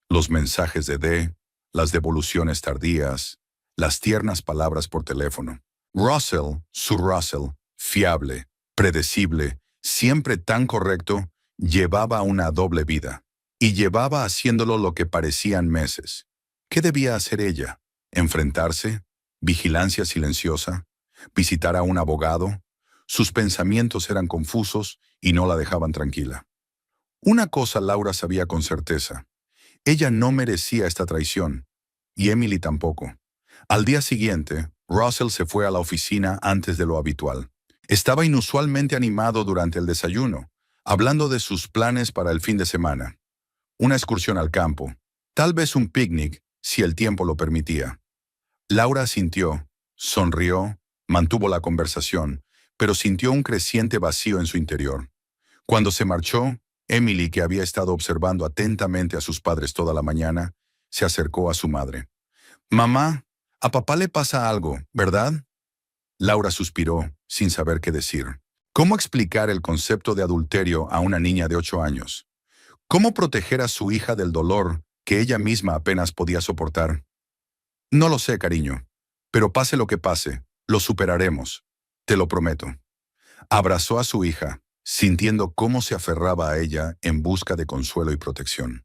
Los mensajes de Dee, las devoluciones tardías, las tiernas palabras por teléfono. Russell, su Russell, fiable, predecible, siempre tan correcto, llevaba una doble vida. Y llevaba haciéndolo lo que parecían meses. ¿Qué debía hacer ella? ¿Enfrentarse? ¿Vigilancia silenciosa? ¿Visitar a un abogado? Sus pensamientos eran confusos y no la dejaban tranquila. Una cosa Laura sabía con certeza. Ella no merecía esta traición, y Emily tampoco. Al día siguiente, Russell se fue a la oficina antes de lo habitual. Estaba inusualmente animado durante el desayuno, hablando de sus planes para el fin de semana. Una excursión al campo, tal vez un picnic, si el tiempo lo permitía. Laura asintió, sonrió, mantuvo la conversación, pero sintió un creciente vacío en su interior. Cuando se marchó, Emily, que había estado observando atentamente a sus padres toda la mañana, se acercó a su madre. «Mamá, a papá le pasa algo, ¿verdad?» Laura suspiró, sin saber qué decir. ¿Cómo explicar el concepto de adulterio a una niña de 8 años? ¿Cómo proteger a su hija del dolor que ella misma apenas podía soportar? «No lo sé, cariño, pero pase lo que pase, lo superaremos, te lo prometo». Abrazó a su hija, sintiendo cómo se aferraba a ella en busca de consuelo y protección.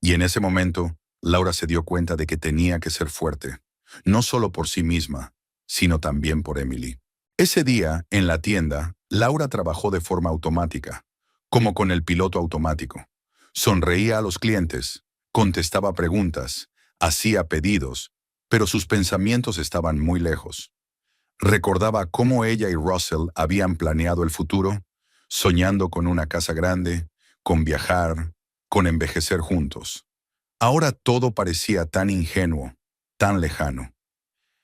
Y en ese momento, Laura se dio cuenta de que tenía que ser fuerte, no solo por sí misma, sino también por Emily. Ese día, en la tienda, Laura trabajó de forma automática, como con el piloto automático. Sonreía a los clientes, contestaba preguntas, hacía pedidos, pero sus pensamientos estaban muy lejos. Recordaba cómo ella y Russell habían planeado el futuro, soñando con una casa grande, con viajar, con envejecer juntos. Ahora todo parecía tan ingenuo, tan lejano.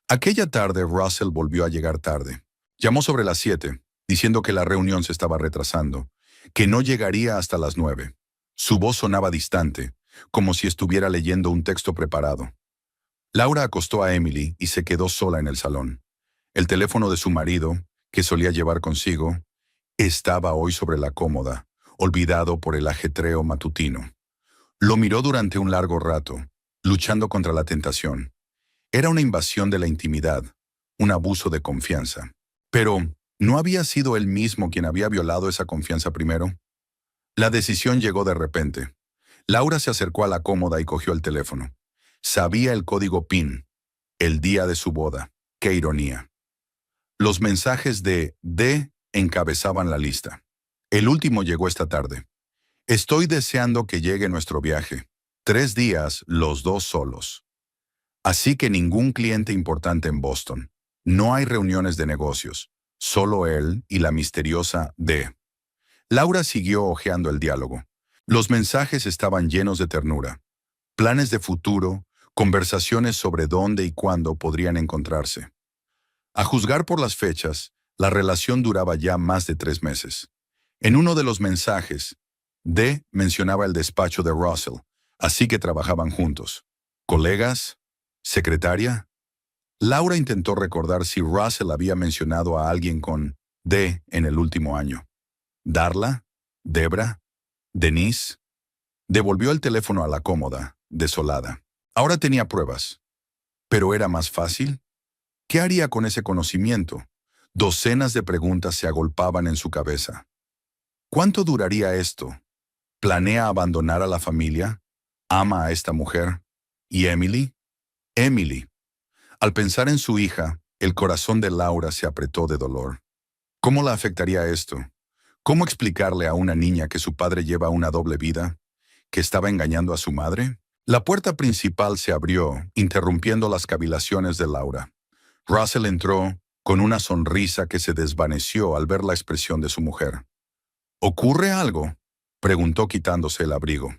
Aquella tarde Russell volvió a llegar tarde. Llamó sobre las 7, diciendo que la reunión se estaba retrasando, que no llegaría hasta las 9. Su voz sonaba distante, como si estuviera leyendo un texto preparado. Laura acostó a Emily y se quedó sola en el salón. El teléfono de su marido, que solía llevar consigo, estaba hoy sobre la cómoda, olvidado por el ajetreo matutino. Lo miró durante un largo rato, luchando contra la tentación. Era una invasión de la intimidad, un abuso de confianza. Pero, ¿no había sido él mismo quien había violado esa confianza primero? La decisión llegó de repente. Laura se acercó a la cómoda y cogió el teléfono. Sabía el código PIN, el día de su boda. ¡Qué ironía! Los mensajes de D encabezaban la lista. El último llegó esta tarde. Estoy deseando que llegue nuestro viaje. 3 días, los dos solos. Así que ningún cliente importante en Boston. No hay reuniones de negocios. Solo él y la misteriosa D. Laura siguió hojeando el diálogo. Los mensajes estaban llenos de ternura. Planes de futuro, conversaciones sobre dónde y cuándo podrían encontrarse. A juzgar por las fechas, la relación duraba ya más de 3 meses. En uno de los mensajes, D mencionaba el despacho de Russell, así que trabajaban juntos. ¿Colegas? ¿Secretaria? Laura intentó recordar si Russell había mencionado a alguien con D en el último año. ¿Darla? ¿Debra? ¿Denise? Devolvió el teléfono a la cómoda, desolada. Ahora tenía pruebas. ¿Pero era más fácil? ¿Qué haría con ese conocimiento? Docenas de preguntas se agolpaban en su cabeza. ¿Cuánto duraría esto? ¿Planea abandonar a la familia? ¿Ama a esta mujer? ¿Y Emily? Emily. Al pensar en su hija, el corazón de Laura se apretó de dolor. ¿Cómo la afectaría esto? ¿Cómo explicarle a una niña que su padre lleva una doble vida? ¿Que estaba engañando a su madre? La puerta principal se abrió, interrumpiendo las cavilaciones de Laura. Russell entró con una sonrisa que se desvaneció al ver la expresión de su mujer. ¿Ocurre algo?, preguntó quitándose el abrigo.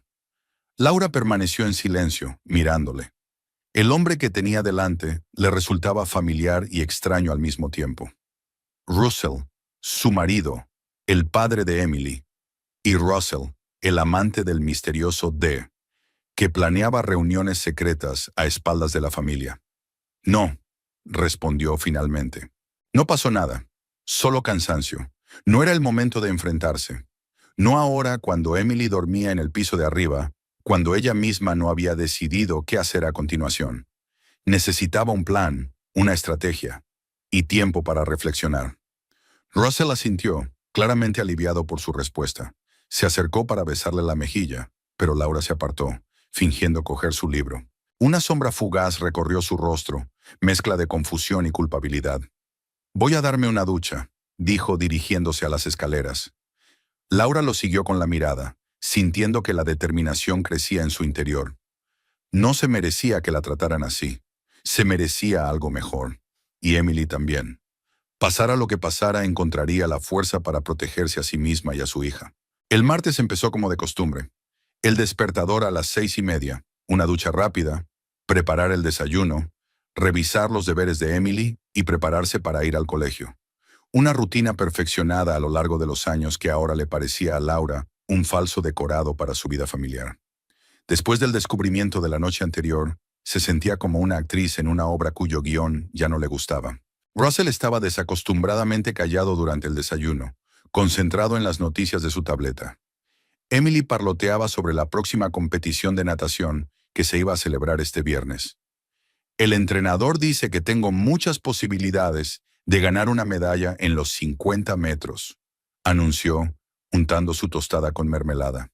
Laura permaneció en silencio, mirándole. El hombre que tenía delante le resultaba familiar y extraño al mismo tiempo. Russell, su marido, el padre de Emily, y Russell, el amante del misterioso D, que planeaba reuniones secretas a espaldas de la familia. No, respondió finalmente. No pasó nada, solo cansancio. No era el momento de enfrentarse. No ahora cuando Emily dormía en el piso de arriba, cuando ella misma no había decidido qué hacer a continuación. Necesitaba un plan, una estrategia, y tiempo para reflexionar. Russell asintió, claramente aliviado por su respuesta. Se acercó para besarle la mejilla, pero Laura se apartó, fingiendo coger su libro. Una sombra fugaz recorrió su rostro, mezcla de confusión y culpabilidad. «Voy a darme una ducha», dijo dirigiéndose a las escaleras. Laura lo siguió con la mirada, sintiendo que la determinación crecía en su interior. No se merecía que la trataran así. Se merecía algo mejor. Y Emily también. Pasara lo que pasara, encontraría la fuerza para protegerse a sí misma y a su hija. El martes empezó como de costumbre. El despertador a las 6:30, una ducha rápida, preparar el desayuno, revisar los deberes de Emily y prepararse para ir al colegio. Una rutina perfeccionada a lo largo de los años que ahora le parecía a Laura un falso decorado para su vida familiar. Después del descubrimiento de la noche anterior, se sentía como una actriz en una obra cuyo guión ya no le gustaba. Russell estaba desacostumbradamente callado durante el desayuno, concentrado en las noticias de su tableta. Emily parloteaba sobre la próxima competición de natación que se iba a celebrar este viernes. El entrenador dice que tengo muchas posibilidades de ganar una medalla en los 50 metros, anunció, untando su tostada con mermelada.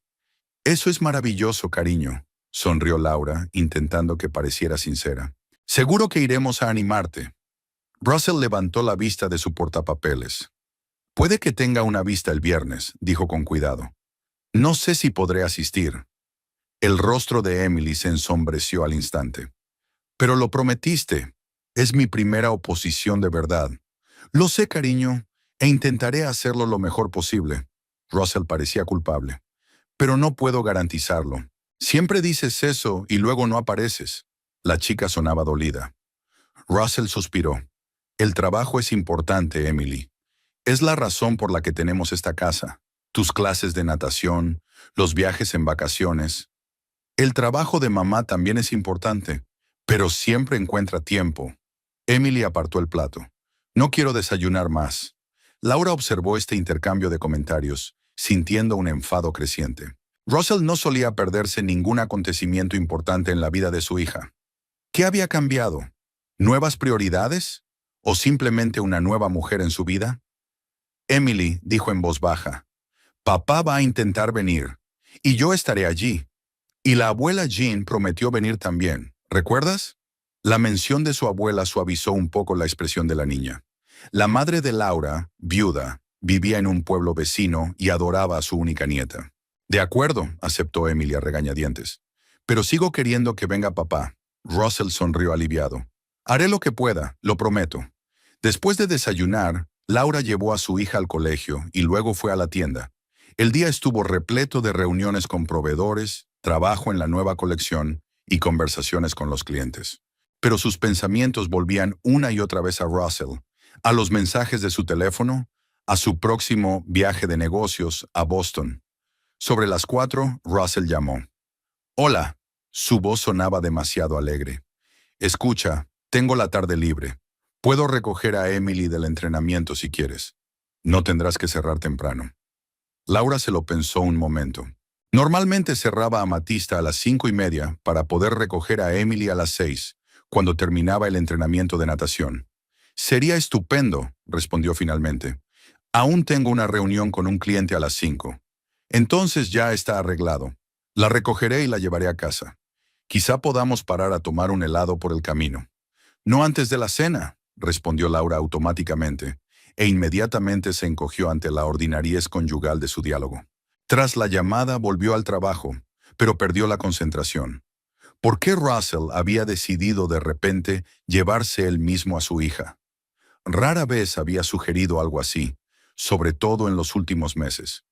Eso es maravilloso, cariño, sonrió Laura, intentando que pareciera sincera. Seguro que iremos a animarte. Russell levantó la vista de su portapapeles. Puede que tenga una vista el viernes, dijo con cuidado. No sé si podré asistir. El rostro de Emily se ensombreció al instante. Pero lo prometiste. Es mi primera oposición de verdad. Lo sé, cariño, e intentaré hacerlo lo mejor posible. Russell parecía culpable. Pero no puedo garantizarlo. Siempre dices eso y luego no apareces. La chica sonaba dolida. Russell suspiró. El trabajo es importante, Emily. Es la razón por la que tenemos esta casa. Tus clases de natación, los viajes en vacaciones. El trabajo de mamá también es importante, pero siempre encuentra tiempo. Emily apartó el plato. No quiero desayunar más. Laura observó este intercambio de comentarios, sintiendo un enfado creciente. Russell no solía perderse ningún acontecimiento importante en la vida de su hija. ¿Qué había cambiado? ¿Nuevas prioridades? ¿O simplemente una nueva mujer en su vida? Emily dijo en voz baja, «Papá va a intentar venir, y yo estaré allí. Y la abuela Jean prometió venir también, ¿recuerdas?» La mención de su abuela suavizó un poco la expresión de la niña. La madre de Laura, viuda, vivía en un pueblo vecino y adoraba a su única nieta. «De acuerdo», aceptó Emily a regañadientes. «Pero sigo queriendo que venga papá». Russell sonrió aliviado. «Haré lo que pueda, lo prometo». Después de desayunar, Laura llevó a su hija al colegio y luego fue a la tienda. El día estuvo repleto de reuniones con proveedores, trabajo en la nueva colección y conversaciones con los clientes. Pero sus pensamientos volvían una y otra vez a Russell, a los mensajes de su teléfono, a su próximo viaje de negocios a Boston. Sobre las 4, Russell llamó. «Hola». Su voz sonaba demasiado alegre. «Escucha, tengo la tarde libre. Puedo recoger a Emily del entrenamiento si quieres. No tendrás que cerrar temprano». Laura se lo pensó un momento. Normalmente cerraba Amatista a las 5:30 para poder recoger a Emily a las 6, cuando terminaba el entrenamiento de natación. «Sería estupendo», respondió finalmente. «Aún tengo una reunión con un cliente a las 5. Entonces ya está arreglado. La recogeré y la llevaré a casa. Quizá podamos parar a tomar un helado por el camino». «No antes de la cena», respondió Laura automáticamente, e inmediatamente se encogió ante la ordinariez conyugal de su diálogo. Tras la llamada volvió al trabajo, pero perdió la concentración. ¿Por qué Russell había decidido de repente llevarse él mismo a su hija? Rara vez había sugerido algo así, sobre todo en los últimos meses.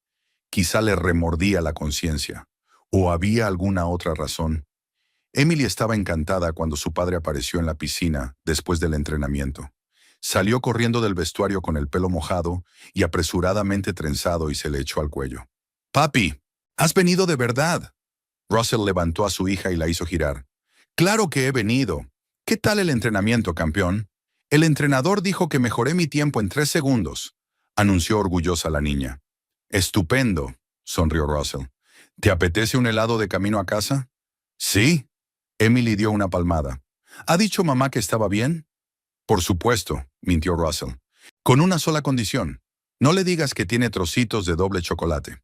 Quizá le remordía la conciencia, o había alguna otra razón. Emily estaba encantada cuando su padre apareció en la piscina después del entrenamiento. Salió corriendo del vestuario con el pelo mojado y apresuradamente trenzado y se le echó al cuello. «Papi, ¿has venido de verdad?» Russell levantó a su hija y la hizo girar. «Claro que he venido. ¿Qué tal el entrenamiento, campeón?» «El entrenador dijo que mejoré mi tiempo en 3 segundos», anunció orgullosa la niña. «Estupendo», sonrió Russell. «¿Te apetece un helado de camino a casa?» «Sí». Emily dio una palmada. «¿Ha dicho mamá que estaba bien?» «Por supuesto», mintió Russell. «Con una sola condición. No le digas que tiene trocitos de doble chocolate».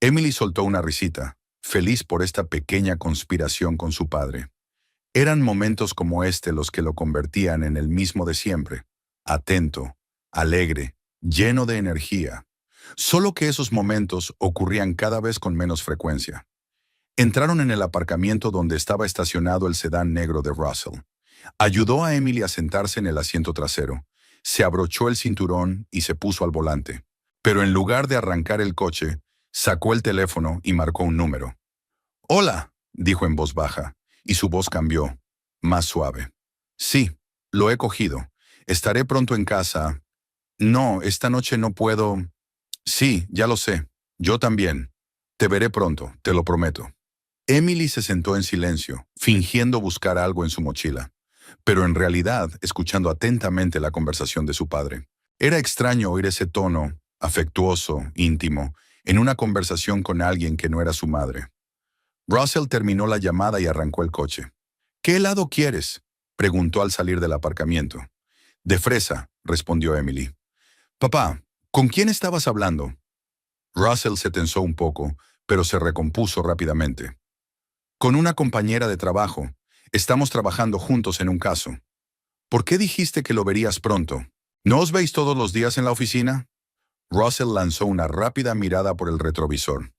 Emily soltó una risita, feliz por esta pequeña conspiración con su padre. Eran momentos como este los que lo convertían en el mismo de siempre, atento, alegre, lleno de energía. Solo que esos momentos ocurrían cada vez con menos frecuencia. Entraron en el aparcamiento donde estaba estacionado el sedán negro de Russell. Ayudó a Emily a sentarse en el asiento trasero, se abrochó el cinturón y se puso al volante. Pero en lugar de arrancar el coche, sacó el teléfono y marcó un número. «Hola», dijo en voz baja, y su voz cambió, más suave. «Sí, lo he cogido. Estaré pronto en casa». «No, esta noche no puedo». «Sí, ya lo sé. Yo también. Te veré pronto, te lo prometo». Emily se sentó en silencio, fingiendo buscar algo en su mochila, pero en realidad escuchando atentamente la conversación de su padre. Era extraño oír ese tono, afectuoso, íntimo, en una conversación con alguien que no era su madre. Russell terminó la llamada y arrancó el coche. «¿Qué helado quieres?», preguntó al salir del aparcamiento. «De fresa», respondió Emily. «Papá, ¿con quién estabas hablando?» Russell se tensó un poco, pero se recompuso rápidamente. «Con una compañera de trabajo. Estamos trabajando juntos en un caso». «¿Por qué dijiste que lo verías pronto? ¿No os veis todos los días en la oficina?» Russell lanzó una rápida mirada por el retrovisor.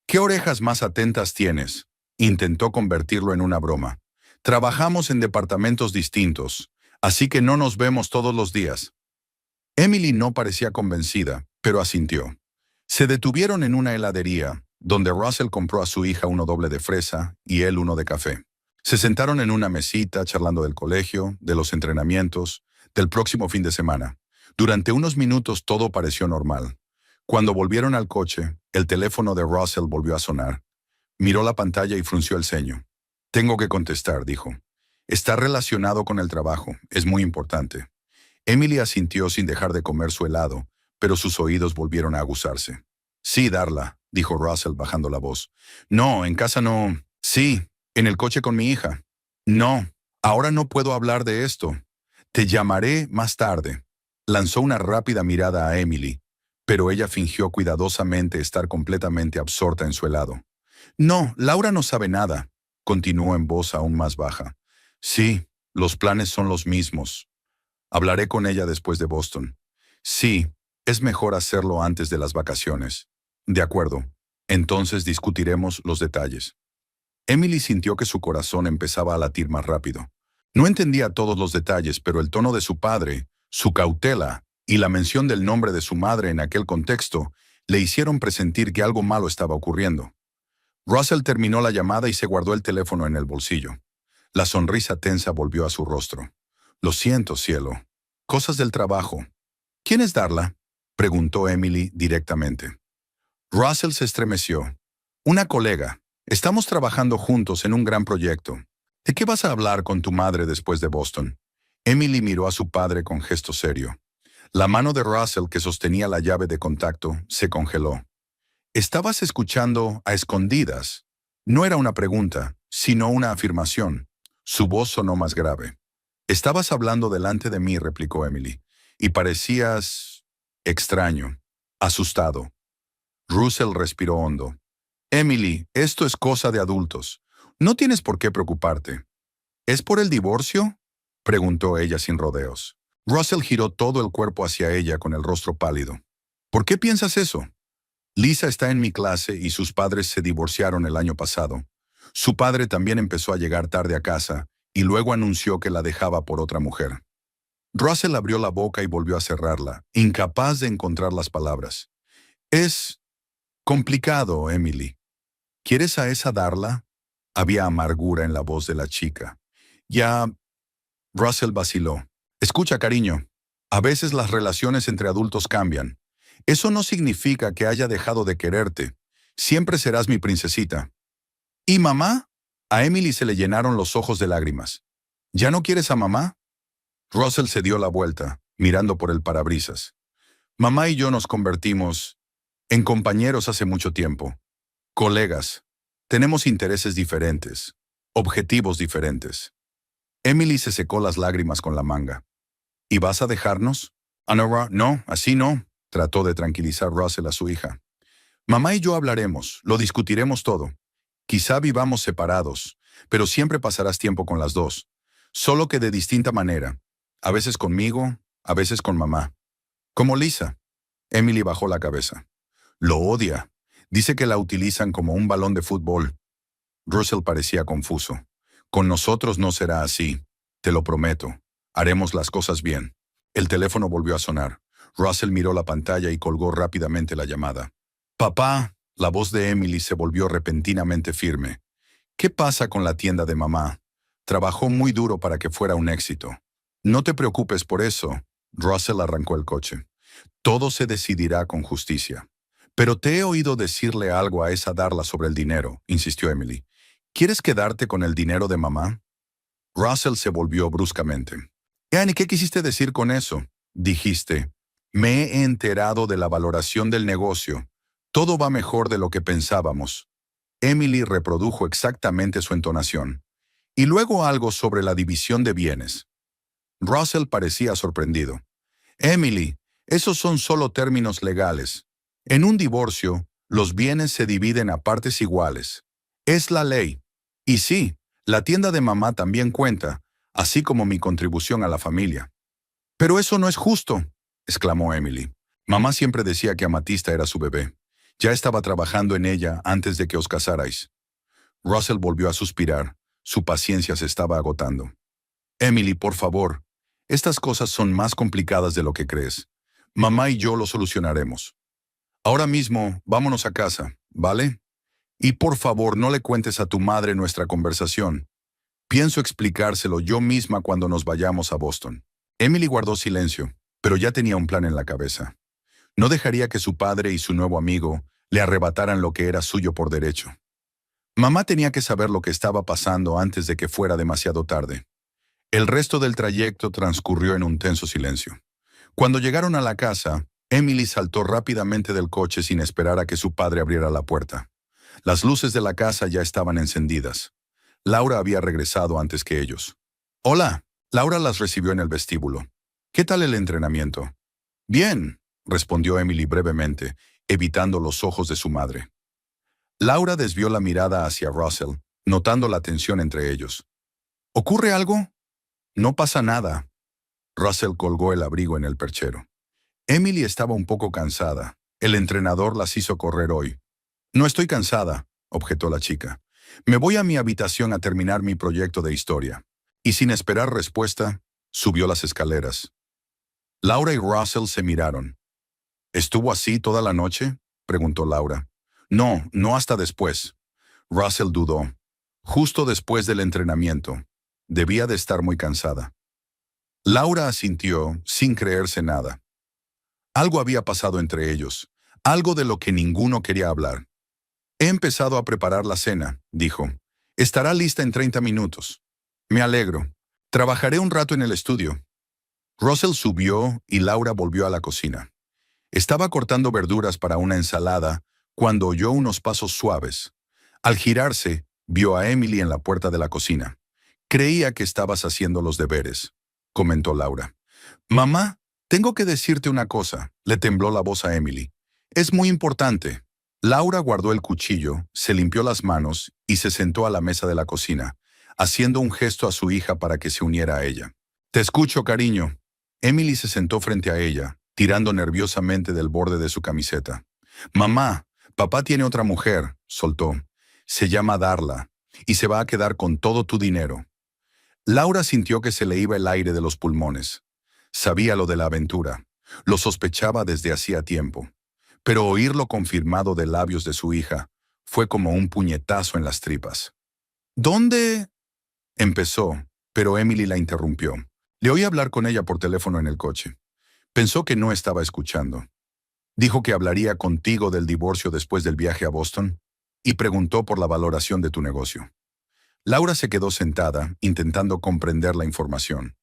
«¿Qué orejas más atentas tienes?», intentó convertirlo en una broma. «Trabajamos en departamentos distintos, así que no nos vemos todos los días». Emily no parecía convencida, pero asintió. Se detuvieron en una heladería, donde Russell compró a su hija uno doble de fresa y él uno de café. Se sentaron en una mesita charlando del colegio, de los entrenamientos, del próximo fin de semana. Durante unos minutos todo pareció normal. Cuando volvieron al coche, el teléfono de Russell volvió a sonar. Miró la pantalla y frunció el ceño. Tengo que contestar, dijo. Está relacionado con el trabajo, es muy importante. Emily asintió sin dejar de comer su helado, pero sus oídos volvieron a aguzarse. Sí, Darla, dijo Russell bajando la voz. No, en casa no. Sí, en el coche con mi hija. No, ahora no puedo hablar de esto. Te llamaré más tarde. Lanzó una rápida mirada a Emily, pero ella fingió cuidadosamente estar completamente absorta en su helado. No, Laura no sabe nada, continuó en voz aún más baja. Sí, los planes son los mismos. Hablaré con ella después de Boston. Sí, es mejor hacerlo antes de las vacaciones. De acuerdo. Entonces discutiremos los detalles. Emily sintió que su corazón empezaba a latir más rápido. No entendía todos los detalles, pero el tono de su padre, su cautela y la mención del nombre de su madre en aquel contexto le hicieron presentir que algo malo estaba ocurriendo. Russell terminó la llamada y se guardó el teléfono en el bolsillo. La sonrisa tensa volvió a su rostro. Lo siento, cielo. Cosas del trabajo. ¿Quién es Darla? Preguntó Emily directamente. Russell se estremeció. Una colega. Estamos trabajando juntos en un gran proyecto. ¿De qué vas a hablar con tu madre después de Boston? Emily miró a su padre con gesto serio. La mano de Russell, que sostenía la llave de contacto, se congeló. Estabas escuchando a escondidas. No era una pregunta, sino una afirmación. Su voz sonó más grave. Estabas hablando delante de mí, replicó Emily, y parecías extraño, asustado. Russell respiró hondo. Emily, esto es cosa de adultos. No tienes por qué preocuparte. ¿Es por el divorcio? Preguntó ella sin rodeos. Russell giró todo el cuerpo hacia ella con el rostro pálido. ¿Por qué piensas eso? Lisa está en mi clase y sus padres se divorciaron el año pasado. Su padre también empezó a llegar tarde a casa y luego anunció que la dejaba por otra mujer. Russell abrió la boca y volvió a cerrarla, incapaz de encontrar las palabras. Es complicado, Emily. ¿Quieres a esa Darla? Había amargura en la voz de la chica. Ya... Russell vaciló. Escucha, cariño. A veces las relaciones entre adultos cambian. Eso no significa que haya dejado de quererte. Siempre serás mi princesita. ¿Y mamá? A Emily se le llenaron los ojos de lágrimas. ¿Ya no quieres a mamá? Russell se dio la vuelta, mirando por el parabrisas. Mamá y yo nos convertimos en compañeros hace mucho tiempo. Colegas. Tenemos intereses diferentes. Objetivos diferentes. Emily se secó las lágrimas con la manga. ¿Y vas a dejarnos? Honora, no, así no, trató de tranquilizar Russell a su hija. Mamá y yo hablaremos, lo discutiremos todo. Quizá vivamos separados, pero siempre pasarás tiempo con las dos, solo que de distinta manera. A veces conmigo, a veces con mamá. Como Lisa. Emily bajó la cabeza. Lo odia. Dice que la utilizan como un balón de fútbol. Russell parecía confuso. Con nosotros no será así. Te lo prometo. Haremos las cosas bien. El teléfono volvió a sonar. Russell miró la pantalla y colgó rápidamente la llamada. Papá, la voz de Emily se volvió repentinamente firme. ¿Qué pasa con la tienda de mamá? Trabajó muy duro para que fuera un éxito. No te preocupes por eso. Russell arrancó el coche. Todo se decidirá con justicia. Pero te he oído decirle algo a esa Darla sobre el dinero, insistió Emily. ¿Quieres quedarte con el dinero de mamá? Russell se volvió bruscamente. Annie, ¿qué quisiste decir con eso? Dijiste, me he enterado de la valoración del negocio. Todo va mejor de lo que pensábamos. Emily reprodujo exactamente su entonación. Y luego algo sobre la división de bienes. Russell parecía sorprendido. Emily, esos son solo términos legales. En un divorcio, los bienes se dividen a partes iguales. Es la ley. Y sí, la tienda de mamá también cuenta, así como mi contribución a la familia. Pero eso no es justo, exclamó Emily. Mamá siempre decía que Amatista era su bebé. Ya estaba trabajando en ella antes de que os casarais. Russell volvió a suspirar. Su paciencia se estaba agotando. Emily, por favor. Estas cosas son más complicadas de lo que crees. Mamá y yo lo solucionaremos. Ahora mismo, vámonos a casa, ¿vale? Y por favor, no le cuentes a tu madre nuestra conversación. Pienso explicárselo yo misma cuando nos vayamos a Boston. Emily guardó silencio, pero ya tenía un plan en la cabeza. No dejaría que su padre y su nuevo amigo le arrebataran lo que era suyo por derecho. Mamá tenía que saber lo que estaba pasando antes de que fuera demasiado tarde. El resto del trayecto transcurrió en un tenso silencio. Cuando llegaron a la casa, Emily saltó rápidamente del coche sin esperar a que su padre abriera la puerta. Las luces de la casa ya estaban encendidas. Laura había regresado antes que ellos. «Hola». Laura las recibió en el vestíbulo. «¿Qué tal el entrenamiento?» «Bien», respondió Emily brevemente, evitando los ojos de su madre. Laura desvió la mirada hacia Russell, notando la tensión entre ellos. «¿Ocurre algo?» «No pasa nada». Russell colgó el abrigo en el perchero. Emily estaba un poco cansada. El entrenador las hizo correr hoy. «No estoy cansada», objetó la chica. «Me voy a mi habitación a terminar mi proyecto de historia». Y sin esperar respuesta, subió las escaleras. Laura y Russell se miraron. «¿Estuvo así toda la noche?», preguntó Laura. «No, no hasta después». Russell dudó. «Justo después del entrenamiento. Debía de estar muy cansada». Laura asintió, sin creerse nada. Algo había pasado entre ellos, algo de lo que ninguno quería hablar. «He empezado a preparar la cena», dijo. «Estará lista en 30 minutos». «Me alegro. Trabajaré un rato en el estudio». Russell subió y Laura volvió a la cocina. Estaba cortando verduras para una ensalada cuando oyó unos pasos suaves. Al girarse, vio a Emily en la puerta de la cocina. «Creía que estabas haciendo los deberes», comentó Laura. «Mamá, tengo que decirte una cosa», le tembló la voz a Emily. «Es muy importante». Laura guardó el cuchillo, se limpió las manos y se sentó a la mesa de la cocina, haciendo un gesto a su hija para que se uniera a ella. «Te escucho, cariño». Emily se sentó frente a ella, tirando nerviosamente del borde de su camiseta. «Mamá, papá tiene otra mujer», soltó. «Se llama Darla, y se va a quedar con todo tu dinero». Laura sintió que se le iba el aire de los pulmones. Sabía lo de la aventura. Lo sospechaba desde hacía tiempo. Pero oírlo confirmado de labios de su hija fue como un puñetazo en las tripas. «¿Dónde?» empezó, pero Emily la interrumpió. Le oí hablar con ella por teléfono en el coche. Pensó que no estaba escuchando. Dijo que hablaría contigo del divorcio después del viaje a Boston y preguntó por la valoración de tu negocio. Laura se quedó sentada, intentando comprender la información.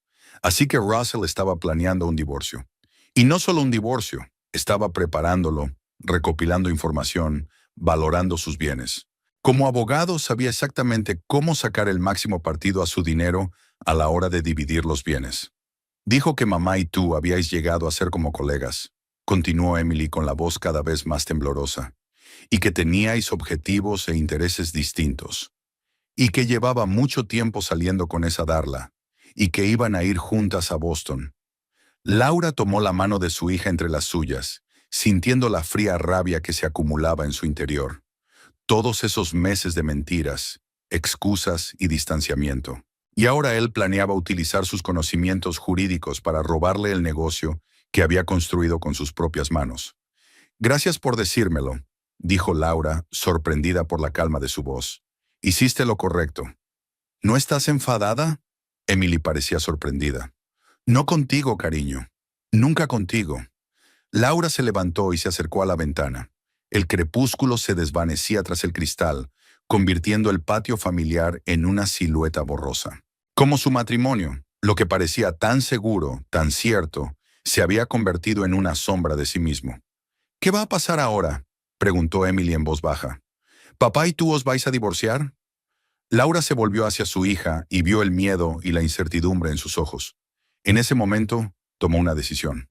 Así que Russell estaba planeando un divorcio. Y no solo un divorcio, estaba preparándolo, recopilando información, valorando sus bienes. Como abogado sabía exactamente cómo sacar el máximo partido a su dinero a la hora de dividir los bienes. Dijo que mamá y tú habíais llegado a ser como colegas, continuó Emily con la voz cada vez más temblorosa, y que teníais objetivos e intereses distintos, y que llevaba mucho tiempo saliendo con esa Darla, y que iban a ir juntas a Boston. Laura tomó la mano de su hija entre las suyas, sintiendo la fría rabia que se acumulaba en su interior. Todos esos meses de mentiras, excusas y distanciamiento. Y ahora él planeaba utilizar sus conocimientos jurídicos para robarle el negocio que había construido con sus propias manos. «Gracias por decírmelo», dijo Laura, sorprendida por la calma de su voz. «Hiciste lo correcto». «¿No estás enfadada?» Emily parecía sorprendida. «No contigo, cariño. Nunca contigo». Laura se levantó y se acercó a la ventana. El crepúsculo se desvanecía tras el cristal, convirtiendo el patio familiar en una silueta borrosa. Como su matrimonio, lo que parecía tan seguro, tan cierto, se había convertido en una sombra de sí mismo. «¿Qué va a pasar ahora?», preguntó Emily en voz baja. «¿Papá y tú os vais a divorciar?» Laura se volvió hacia su hija y vio el miedo y la incertidumbre en sus ojos. En ese momento, tomó una decisión.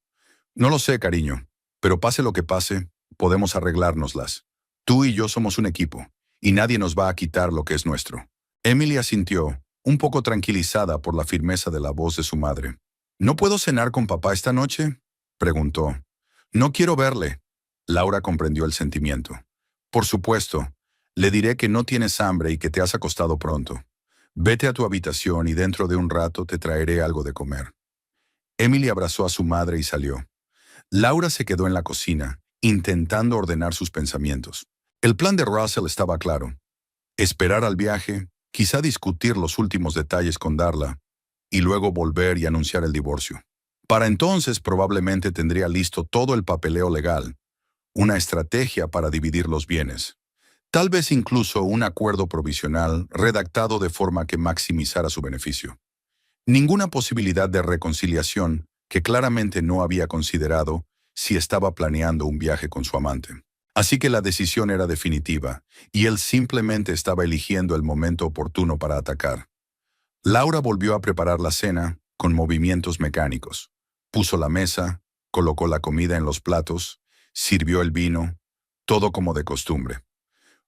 «No lo sé, cariño, pero pase lo que pase, podemos arreglárnoslas. Tú y yo somos un equipo, y nadie nos va a quitar lo que es nuestro». Emily asintió, un poco tranquilizada por la firmeza de la voz de su madre. «¿No puedo cenar con papá esta noche?», preguntó. «No quiero verle». Laura comprendió el sentimiento. «Por supuesto. Le diré que no tienes hambre y que te has acostado pronto. Vete a tu habitación y dentro de un rato te traeré algo de comer». Emily abrazó a su madre y salió. Laura se quedó en la cocina, intentando ordenar sus pensamientos. El plan de Russell estaba claro. Esperar al viaje, quizá discutir los últimos detalles con Darla, y luego volver y anunciar el divorcio. Para entonces probablemente tendría listo todo el papeleo legal, una estrategia para dividir los bienes. Tal vez incluso un acuerdo provisional redactado de forma que maximizara su beneficio. Ninguna posibilidad de reconciliación que claramente no había considerado si estaba planeando un viaje con su amante. Así que la decisión era definitiva, y él simplemente estaba eligiendo el momento oportuno para atacar. Laura volvió a preparar la cena con movimientos mecánicos. Puso la mesa, colocó la comida en los platos, sirvió el vino, todo como de costumbre.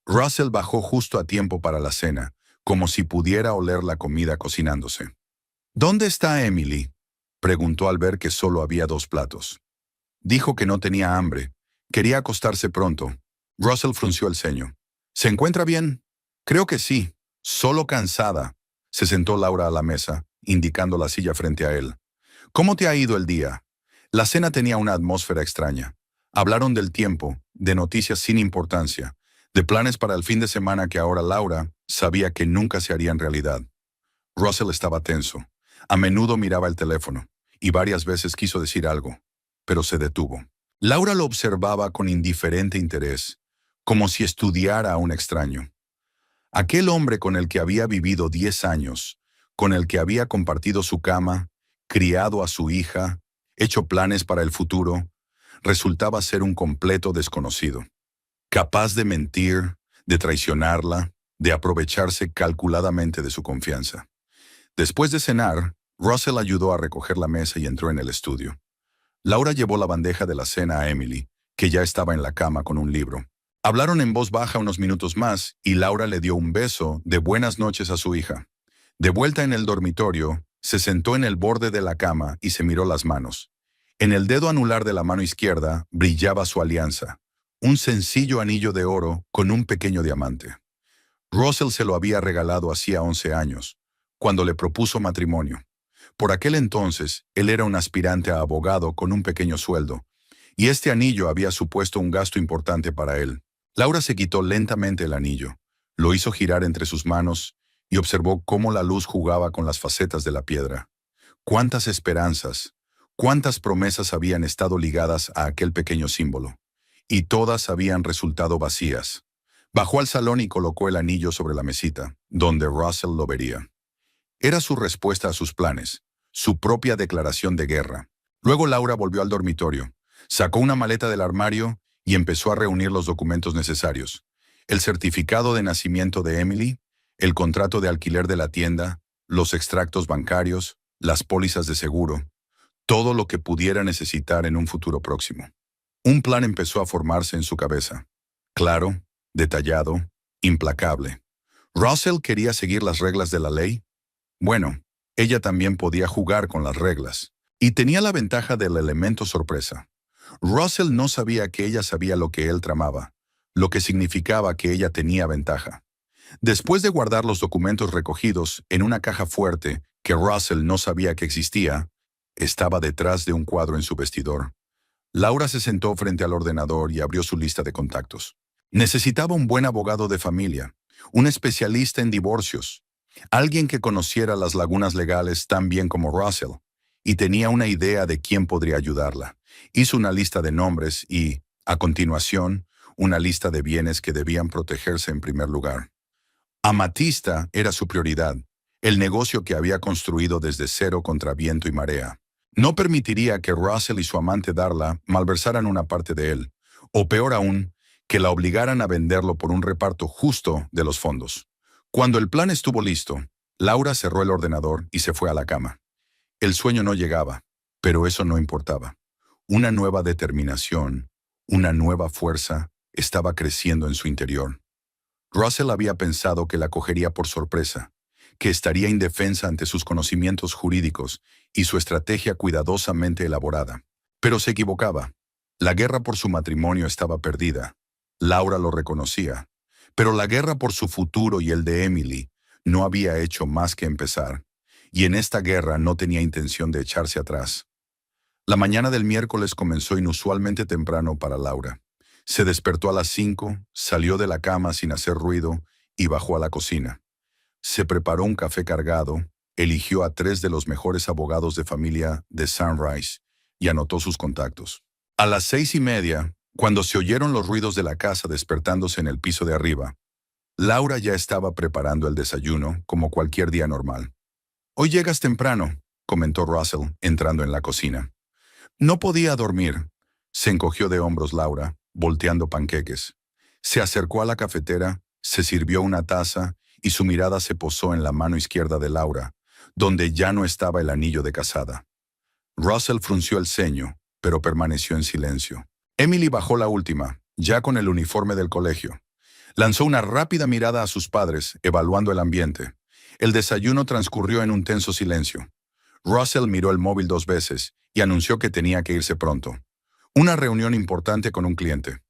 Russell bajó justo a tiempo para la cena, como si pudiera oler la comida cocinándose. ¿Dónde está Emily?, preguntó al ver que solo había 2 platos. Dijo que no tenía hambre, quería acostarse pronto. Russell frunció el ceño. ¿Se encuentra bien? Creo que sí, solo cansada. Se sentó Laura a la mesa, indicando la silla frente a él. ¿Cómo te ha ido el día? La cena tenía una atmósfera extraña. Hablaron del tiempo, de noticias sin importancia, de planes para el fin de semana que ahora Laura sabía que nunca se harían realidad. Russell estaba tenso. A menudo miraba el teléfono, y varias veces quiso decir algo, pero se detuvo. Laura lo observaba con indiferente interés, como si estudiara a un extraño. Aquel hombre con el que había vivido 10 años, con el que había compartido su cama, criado a su hija, hecho planes para el futuro, resultaba ser un completo desconocido. Capaz de mentir, de traicionarla, de aprovecharse calculadamente de su confianza. Después de cenar, Russell ayudó a recoger la mesa y entró en el estudio. Laura llevó la bandeja de la cena a Emily, que ya estaba en la cama con un libro. Hablaron en voz baja unos minutos más y Laura le dio un beso de buenas noches a su hija. De vuelta en el dormitorio, se sentó en el borde de la cama y se miró las manos. En el dedo anular de la mano izquierda brillaba su alianza, un sencillo anillo de oro con un pequeño diamante. Russell se lo había regalado hacía 11 años, cuando le propuso matrimonio. Por aquel entonces, él era un aspirante a abogado con un pequeño sueldo, y este anillo había supuesto un gasto importante para él. Laura se quitó lentamente el anillo, lo hizo girar entre sus manos y observó cómo la luz jugaba con las facetas de la piedra. Cuántas esperanzas, cuántas promesas habían estado ligadas a aquel pequeño símbolo, y todas habían resultado vacías. Bajó al salón y colocó el anillo sobre la mesita, donde Russell lo vería. Era su respuesta a sus planes, su propia declaración de guerra. Luego Laura volvió al dormitorio, sacó una maleta del armario y empezó a reunir los documentos necesarios. El certificado de nacimiento de Emily, el contrato de alquiler de la tienda, los extractos bancarios, las pólizas de seguro, todo lo que pudiera necesitar en un futuro próximo. Un plan empezó a formarse en su cabeza. Claro, detallado, implacable. ¿Russell quería seguir las reglas de la ley? Bueno, ella también podía jugar con las reglas. Y tenía la ventaja del elemento sorpresa. Russell no sabía que ella sabía lo que él tramaba, lo que significaba que ella tenía ventaja. Después de guardar los documentos recogidos en una caja fuerte que Russell no sabía que existía, estaba detrás de un cuadro en su vestidor. Laura se sentó frente al ordenador y abrió su lista de contactos. Necesitaba un buen abogado de familia, un especialista en divorcios, alguien que conociera las lagunas legales tan bien como Russell, y tenía una idea de quién podría ayudarla. Hizo una lista de nombres y, a continuación, una lista de bienes que debían protegerse en primer lugar. Amatista era su prioridad, el negocio que había construido desde cero contra viento y marea. No permitiría que Russell y su amante Darla malversaran una parte de él, o peor aún, que la obligaran a venderlo por un reparto justo de los fondos. Cuando el plan estuvo listo, Laura cerró el ordenador y se fue a la cama. El sueño no llegaba, pero eso no importaba. Una nueva determinación, una nueva fuerza estaba creciendo en su interior. Russell había pensado que la cogería por sorpresa, que estaría indefensa ante sus conocimientos jurídicos y su estrategia cuidadosamente elaborada. Pero se equivocaba. La guerra por su matrimonio estaba perdida. Laura lo reconocía. Pero la guerra por su futuro y el de Emily no había hecho más que empezar, y en esta guerra no tenía intención de echarse atrás. La mañana del miércoles comenzó inusualmente temprano para Laura. Se despertó a las 5, salió de la cama sin hacer ruido y bajó a la cocina. Se preparó un café cargado, eligió a 3 de los mejores abogados de familia de Sunrise y anotó sus contactos. A las 6:30, cuando se oyeron los ruidos de la casa despertándose en el piso de arriba, Laura ya estaba preparando el desayuno como cualquier día normal. «Hoy llegas temprano», comentó Russell, entrando en la cocina. «No podía dormir». Se encogió de hombros Laura, volteando panqueques. Se acercó a la cafetera, se sirvió una taza y su mirada se posó en la mano izquierda de Laura, donde ya no estaba el anillo de casada. Russell frunció el ceño, pero permaneció en silencio. Emily bajó la última, ya con el uniforme del colegio. Lanzó una rápida mirada a sus padres, evaluando el ambiente. El desayuno transcurrió en un tenso silencio. Russell miró el móvil 2 veces y anunció que tenía que irse pronto. Una reunión importante con un cliente.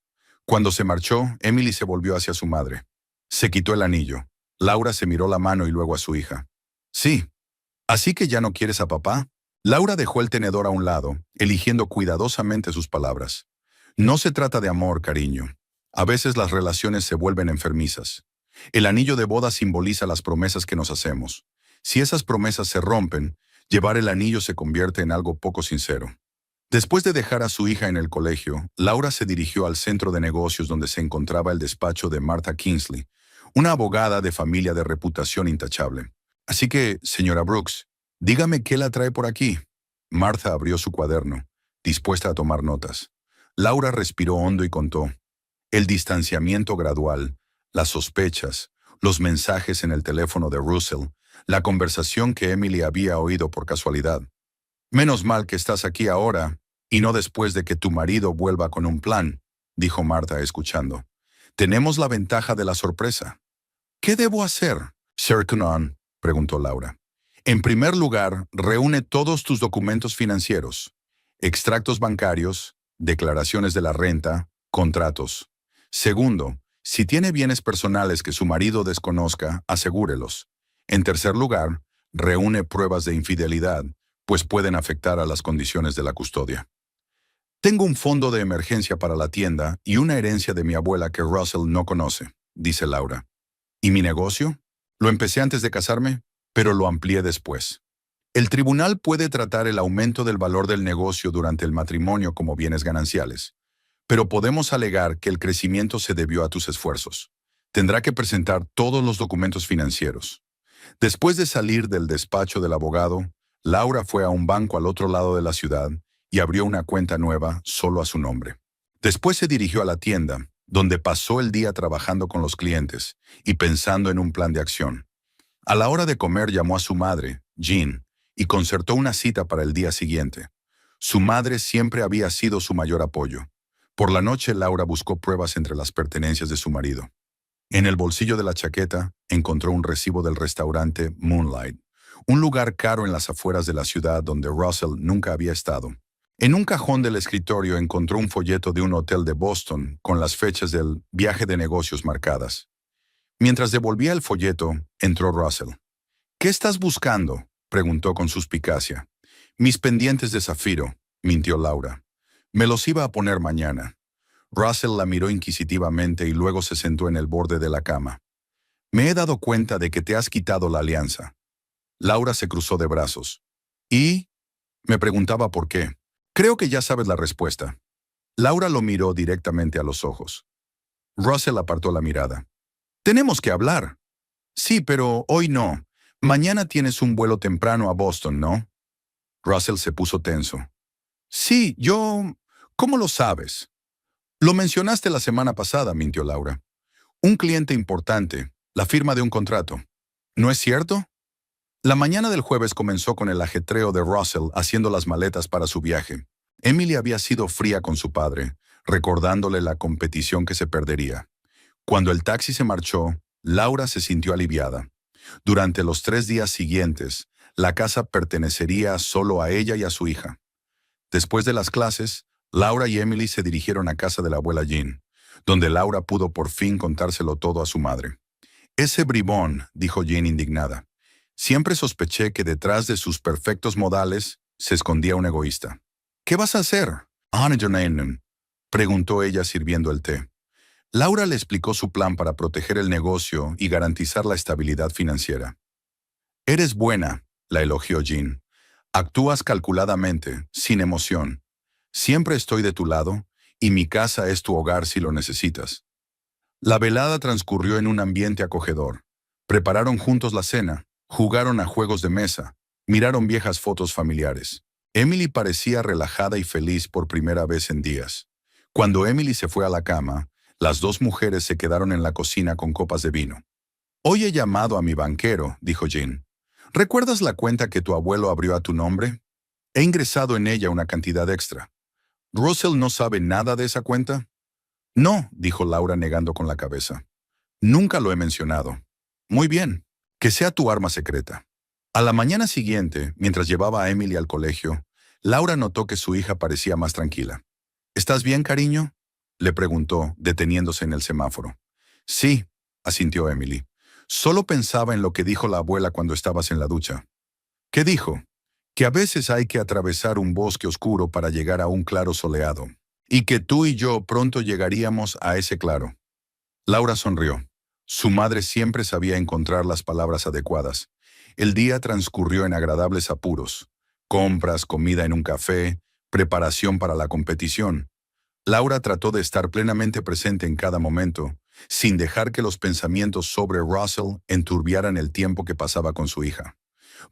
Cuando se marchó, Emily se volvió hacia su madre. Se quitó el anillo. Laura se miró la mano y luego a su hija. «Sí. ¿Así que ya no quieres a papá?» Laura dejó el tenedor a un lado, eligiendo cuidadosamente sus palabras. «No se trata de amor, cariño. A veces las relaciones se vuelven enfermizas. El anillo de boda simboliza las promesas que nos hacemos. Si esas promesas se rompen, llevar el anillo se convierte en algo poco sincero». Después de dejar a su hija en el colegio, Laura se dirigió al centro de negocios donde se encontraba el despacho de Martha Kingsley, una abogada de familia de reputación intachable. «Así que, señora Brooks, dígame qué la trae por aquí». Martha abrió su cuaderno, dispuesta a tomar notas. Laura respiró hondo y contó. El distanciamiento gradual, las sospechas, los mensajes en el teléfono de Russell, la conversación que Emily había oído por casualidad. «Menos mal que estás aquí ahora, y no después de que tu marido vuelva con un plan», dijo Martha escuchando. «Tenemos la ventaja de la sorpresa». «¿Qué debo hacer, Sir Cunanan?», preguntó Laura. «En primer lugar, reúne todos tus documentos financieros, extractos bancarios, declaraciones de la renta, contratos. Segundo, si tiene bienes personales que su marido desconozca, asegúrelos. En tercer lugar, reúne pruebas de infidelidad, pues pueden afectar a las condiciones de la custodia». «Tengo un fondo de emergencia para la tienda y una herencia de mi abuela que Russell no conoce», dice Laura. «¿Y mi negocio? Lo empecé antes de casarme, pero lo amplié después. El tribunal puede tratar el aumento del valor del negocio durante el matrimonio como bienes gananciales, pero podemos alegar que el crecimiento se debió a tus esfuerzos. Tendrá que presentar todos los documentos financieros». Después de salir del despacho del abogado, Laura fue a un banco al otro lado de la ciudad y abrió una cuenta nueva solo a su nombre. Después se dirigió a la tienda, donde pasó el día trabajando con los clientes y pensando en un plan de acción. A la hora de comer llamó a su madre, Jean, y concertó una cita para el día siguiente. Su madre siempre había sido su mayor apoyo. Por la noche, Laura buscó pruebas entre las pertenencias de su marido. En el bolsillo de la chaqueta encontró un recibo del restaurante Moonlight, un lugar caro en las afueras de la ciudad donde Russell nunca había estado. En un cajón del escritorio encontró un folleto de un hotel de Boston con las fechas del viaje de negocios marcadas. Mientras devolvía el folleto, entró Russell. «¿Qué estás buscando?», preguntó con suspicacia. «Mis pendientes de zafiro», mintió Laura. «Me los iba a poner mañana». Russell la miró inquisitivamente y luego se sentó en el borde de la cama. «Me he dado cuenta de que te has quitado la alianza». Laura se cruzó de brazos. «¿Y?», me preguntaba por qué. «Creo que ya sabes la respuesta». Laura lo miró directamente a los ojos. Russell apartó la mirada. «Tenemos que hablar». «Sí, pero hoy no. Mañana tienes un vuelo temprano a Boston, ¿no?». Russell se puso tenso. «Sí, yo... ¿Cómo lo sabes?». «Lo mencionaste la semana pasada», mintió Laura. «Un cliente importante, la firma de un contrato. ¿No es cierto?». La mañana del jueves comenzó con el ajetreo de Russell haciendo las maletas para su viaje. Emily había sido fría con su padre, recordándole la competición que se perdería. Cuando el taxi se marchó, Laura se sintió aliviada. Durante los 3 días siguientes, la casa pertenecería solo a ella y a su hija. Después de las clases, Laura y Emily se dirigieron a casa de la abuela Jean, donde Laura pudo por fin contárselo todo a su madre. «Ese bribón», dijo Jean indignada. «Siempre sospeché que detrás de sus perfectos modales se escondía un egoísta». ¿Qué vas a hacer? Anajonainen, preguntó ella sirviendo el té. Laura le explicó su plan para proteger el negocio y garantizar la estabilidad financiera. Eres buena, la elogió Jean. Actúas calculadamente, sin emoción. Siempre estoy de tu lado, y mi casa es tu hogar si lo necesitas. La velada transcurrió en un ambiente acogedor. Prepararon juntos la cena, jugaron a juegos de mesa, miraron viejas fotos familiares. Emily parecía relajada y feliz por primera vez en días. Cuando Emily se fue a la cama, las dos mujeres se quedaron en la cocina con copas de vino. Hoy he llamado a mi banquero, dijo Jean. ¿Recuerdas la cuenta que tu abuelo abrió a tu nombre? He ingresado en ella una cantidad extra. ¿Russell no sabe nada de esa cuenta? No, dijo Laura negando con la cabeza. Nunca lo he mencionado. Muy bien, que sea tu arma secreta. A la mañana siguiente, mientras llevaba a Emily al colegio, Laura notó que su hija parecía más tranquila. ¿Estás bien, cariño?, le preguntó, deteniéndose en el semáforo. Sí, asintió Emily. Solo pensaba en lo que dijo la abuela cuando estabas en la ducha. ¿Qué dijo? Que a veces hay que atravesar un bosque oscuro para llegar a un claro soleado, y que tú y yo pronto llegaríamos a ese claro. Laura sonrió. Su madre siempre sabía encontrar las palabras adecuadas. El día transcurrió en agradables apuros. Compras, comida en un café, preparación para la competición. Laura trató de estar plenamente presente en cada momento, sin dejar que los pensamientos sobre Russell enturbiaran el tiempo que pasaba con su hija.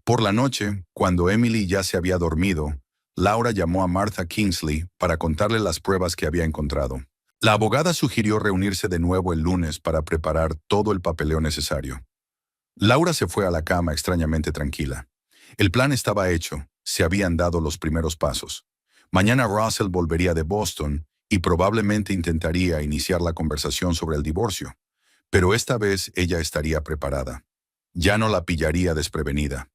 Por la noche, cuando Emily ya se había dormido, Laura llamó a Martha Kingsley para contarle las pruebas que había encontrado. La abogada sugirió reunirse de nuevo el lunes para preparar todo el papeleo necesario. Laura se fue a la cama extrañamente tranquila. El plan estaba hecho, se habían dado los primeros pasos. Mañana Russell volvería de Boston y probablemente intentaría iniciar la conversación sobre el divorcio. Pero esta vez ella estaría preparada. Ya no la pillaría desprevenida.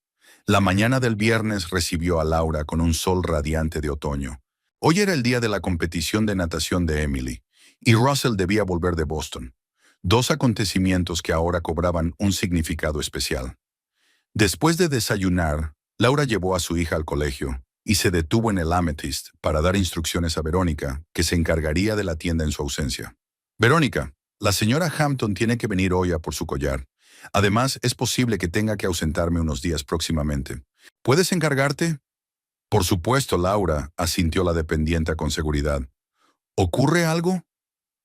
La mañana del viernes recibió a Laura con un sol radiante de otoño. Hoy era el día de la competición de natación de Emily, y Russell debía volver de Boston. Dos acontecimientos que ahora cobraban un significado especial. Después de desayunar, Laura llevó a su hija al colegio y se detuvo en el Amethyst para dar instrucciones a Verónica, que se encargaría de la tienda en su ausencia. Verónica, la señora Hampton tiene que venir hoy a por su collar. Además, es posible que tenga que ausentarme unos días próximamente. ¿Puedes encargarte? Por supuesto, Laura, asintió la dependienta con seguridad. ¿Ocurre algo?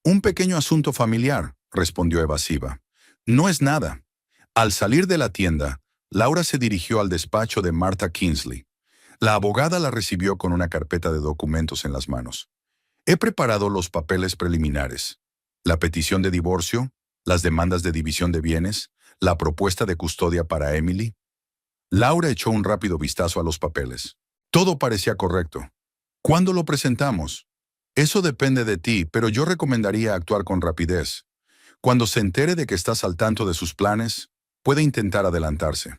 Un pequeño asunto familiar, respondió evasiva. No es nada. Al salir de la tienda, Laura se dirigió al despacho de Martha Kingsley. La abogada la recibió con una carpeta de documentos en las manos. He preparado los papeles preliminares. La petición de divorcio, las demandas de división de bienes, la propuesta de custodia para Emily. Laura echó un rápido vistazo a los papeles. Todo parecía correcto. ¿Cuándo lo presentamos? Eso depende de ti, pero yo recomendaría actuar con rapidez. Cuando se entere de que estás al tanto de sus planes, puede intentar adelantarse.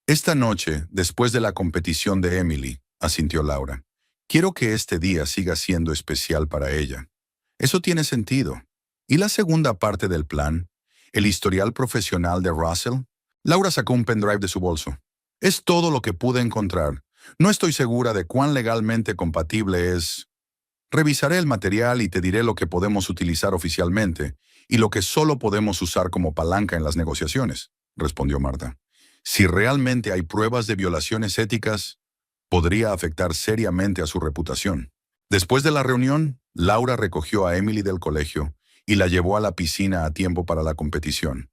Esta noche, después de la competición de Emily, asintió Laura, quiero que este día siga siendo especial para ella. Eso tiene sentido. ¿Y la segunda parte del plan? ¿El historial profesional de Russell? Laura sacó un pendrive de su bolso. Es todo lo que pude encontrar. No estoy segura de cuán legalmente compatible es. Revisaré el material y te diré lo que podemos utilizar oficialmente y lo que solo podemos usar como palanca en las negociaciones, respondió Martha. Si realmente hay pruebas de violaciones éticas, podría afectar seriamente a su reputación. Después de la reunión, Laura recogió a Emily del colegio y la llevó a la piscina a tiempo para la competición.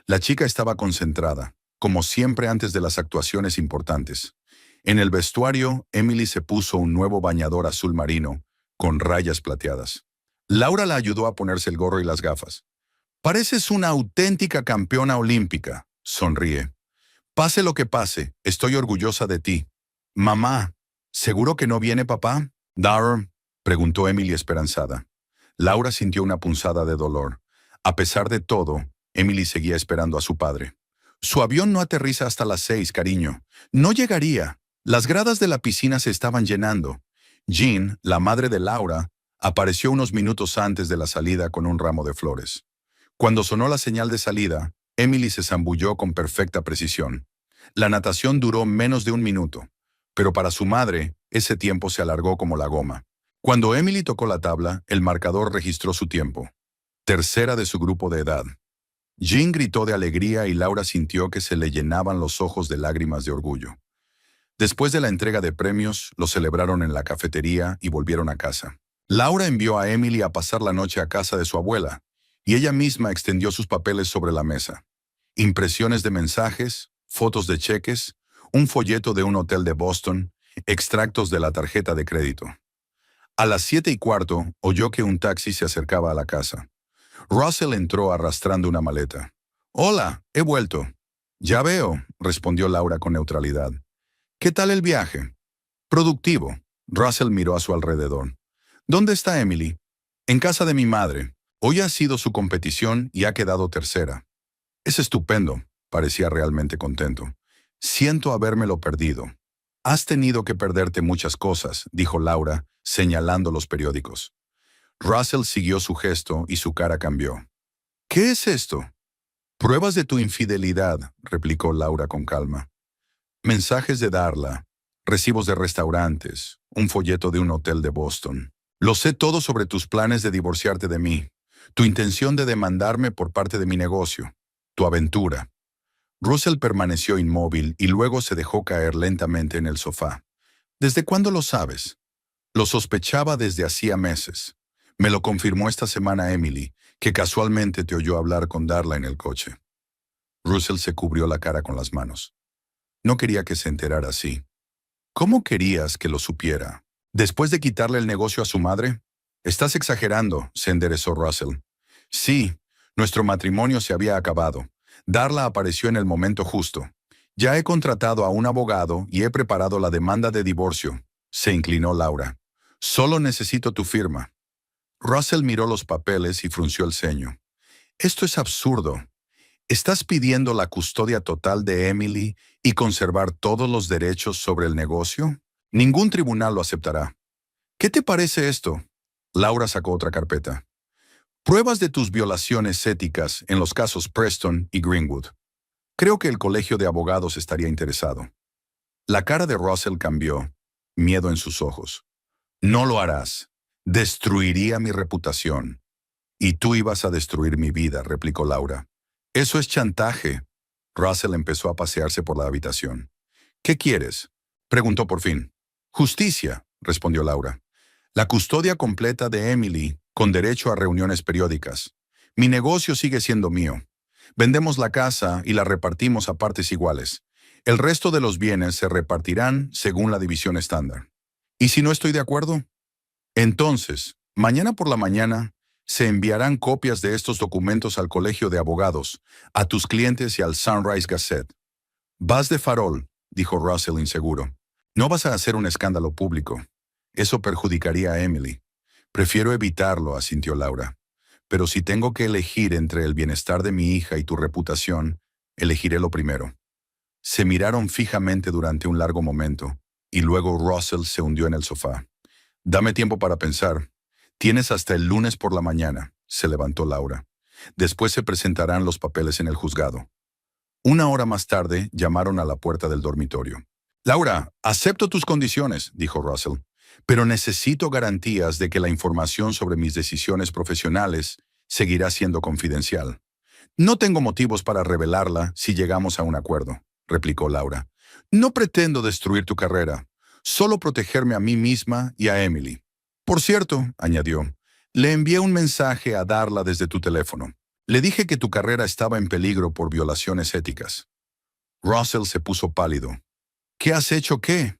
La chica estaba concentrada, como siempre antes de las actuaciones importantes. En el vestuario, Emily se puso un nuevo bañador azul marino, con rayas plateadas. Laura la ayudó a ponerse el gorro y las gafas. Pareces una auténtica campeona olímpica, sonríe. Pase lo que pase, estoy orgullosa de ti. Mamá, ¿seguro que no viene papá? Darren, preguntó Emily esperanzada. Laura sintió una punzada de dolor. A pesar de todo, Emily seguía esperando a su padre. Su avión no aterriza hasta las 6, cariño. No llegaría. Las gradas de la piscina se estaban llenando. Jean, la madre de Laura, apareció unos minutos antes de la salida con un ramo de flores. Cuando sonó la señal de salida, Emily se zambulló con perfecta precisión. La natación duró menos de un minuto, pero para su madre ese tiempo se alargó como la goma. Cuando Emily tocó la tabla, el marcador registró su tiempo. Tercera de su grupo de edad. Jean gritó de alegría y Laura sintió que se le llenaban los ojos de lágrimas de orgullo. Después de la entrega de premios, lo celebraron en la cafetería y volvieron a casa. Laura envió a Emily a pasar la noche a casa de su abuela, y ella misma extendió sus papeles sobre la mesa. Impresiones de mensajes, fotos de cheques, un folleto de un hotel de Boston, extractos de la tarjeta de crédito. A las 7:15 oyó que un taxi se acercaba a la casa. Russell entró arrastrando una maleta. «Hola, he vuelto». «Ya veo», respondió Laura con neutralidad. «¿Qué tal el viaje?» «Productivo». Russell miró a su alrededor. «¿Dónde está Emily?» «En casa de mi madre. Hoy ha sido su competición y ha quedado tercera». «Es estupendo», parecía realmente contento. «Siento habérmelo perdido». «Has tenido que perderte muchas cosas», dijo Laura, señalando los periódicos. Russell siguió su gesto y su cara cambió. «¿Qué es esto?» «Pruebas de tu infidelidad», replicó Laura con calma. «Mensajes de Darla, recibos de restaurantes, un folleto de un hotel de Boston. Lo sé todo sobre tus planes de divorciarte de mí, tu intención de demandarme por parte de mi negocio, tu aventura». Russell permaneció inmóvil y luego se dejó caer lentamente en el sofá. «¿Desde cuándo lo sabes?» «Lo sospechaba desde hacía meses. Me lo confirmó esta semana Emily, que casualmente te oyó hablar con Darla en el coche». Russell se cubrió la cara con las manos. No quería que se enterara así. «¿Cómo querías que lo supiera? ¿Después de quitarle el negocio a su madre?» «Estás exagerando», se enderezó Russell. «Sí, nuestro matrimonio se había acabado. Darla apareció en el momento justo. Ya he contratado a un abogado y he preparado la demanda de divorcio». Se inclinó Laura. «Solo necesito tu firma». Russell miró los papeles y frunció el ceño. «Esto es absurdo. ¿Estás pidiendo la custodia total de Emily y conservar todos los derechos sobre el negocio? Ningún tribunal lo aceptará». «¿Qué te parece esto?» Laura sacó otra carpeta. «Pruebas de tus violaciones éticas en los casos Preston y Greenwood. Creo que el colegio de abogados estaría interesado». La cara de Russell cambió, miedo en sus ojos. «No lo harás. Destruiría mi reputación». «Y tú ibas a destruir mi vida», replicó Laura. «Eso es chantaje». Russell empezó a pasearse por la habitación. «¿Qué quieres?», preguntó por fin. «Justicia», respondió Laura. «La custodia completa de Emily, con derecho a reuniones periódicas. Mi negocio sigue siendo mío. Vendemos la casa y la repartimos a partes iguales. El resto de los bienes se repartirán según la división estándar. ¿Y si no estoy de acuerdo? Entonces, mañana por la mañana, se enviarán copias de estos documentos al colegio de abogados, a tus clientes y al Sunrise Gazette». «Vas de farol», dijo Russell inseguro. «No vas a hacer un escándalo público. Eso perjudicaría a Emily». «Prefiero evitarlo», asintió Laura. «Pero si tengo que elegir entre el bienestar de mi hija y tu reputación, elegiré lo primero». Se miraron fijamente durante un largo momento, y luego Russell se hundió en el sofá. «Dame tiempo para pensar. Tienes hasta el lunes por la mañana», se levantó Laura. «Después se presentarán los papeles en el juzgado». Una hora más tarde, llamaron a la puerta del dormitorio. «Laura, acepto tus condiciones», dijo Russell, «pero necesito garantías de que la información sobre mis decisiones profesionales seguirá siendo confidencial». «No tengo motivos para revelarla si llegamos a un acuerdo», replicó Laura. «No pretendo destruir tu carrera, solo protegerme a mí misma y a Emily. Por cierto», añadió, «le envié un mensaje a Darla desde tu teléfono. Le dije que tu carrera estaba en peligro por violaciones éticas». Russell se puso pálido. «¿Qué has hecho qué?».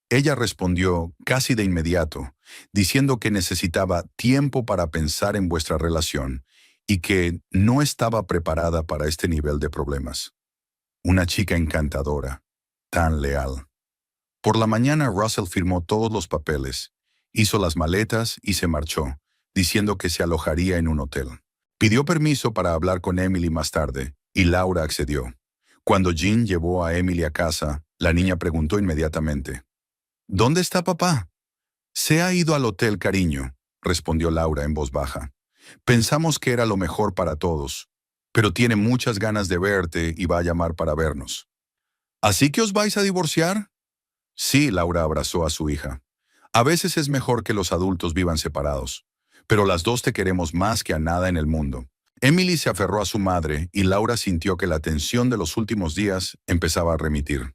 Ella respondió casi de inmediato, diciendo que necesitaba tiempo para pensar en vuestra relación y que no estaba preparada para este nivel de problemas. Una chica encantadora, tan leal. Por la mañana Russell firmó todos los papeles, hizo las maletas y se marchó, diciendo que se alojaría en un hotel. Pidió permiso para hablar con Emily más tarde, y Laura accedió. Cuando Jean llevó a Emily a casa, la niña preguntó inmediatamente: «¿Dónde está papá?». «Se ha ido al hotel, cariño», respondió Laura en voz baja. «Pensamos que era lo mejor para todos, pero tiene muchas ganas de verte y va a llamar para vernos». «¿Así que os vais a divorciar?». Sí, Laura abrazó a su hija. A veces es mejor que los adultos vivan separados, pero las dos te queremos más que a nada en el mundo. Emily se aferró a su madre y Laura sintió que la tensión de los últimos días empezaba a remitir.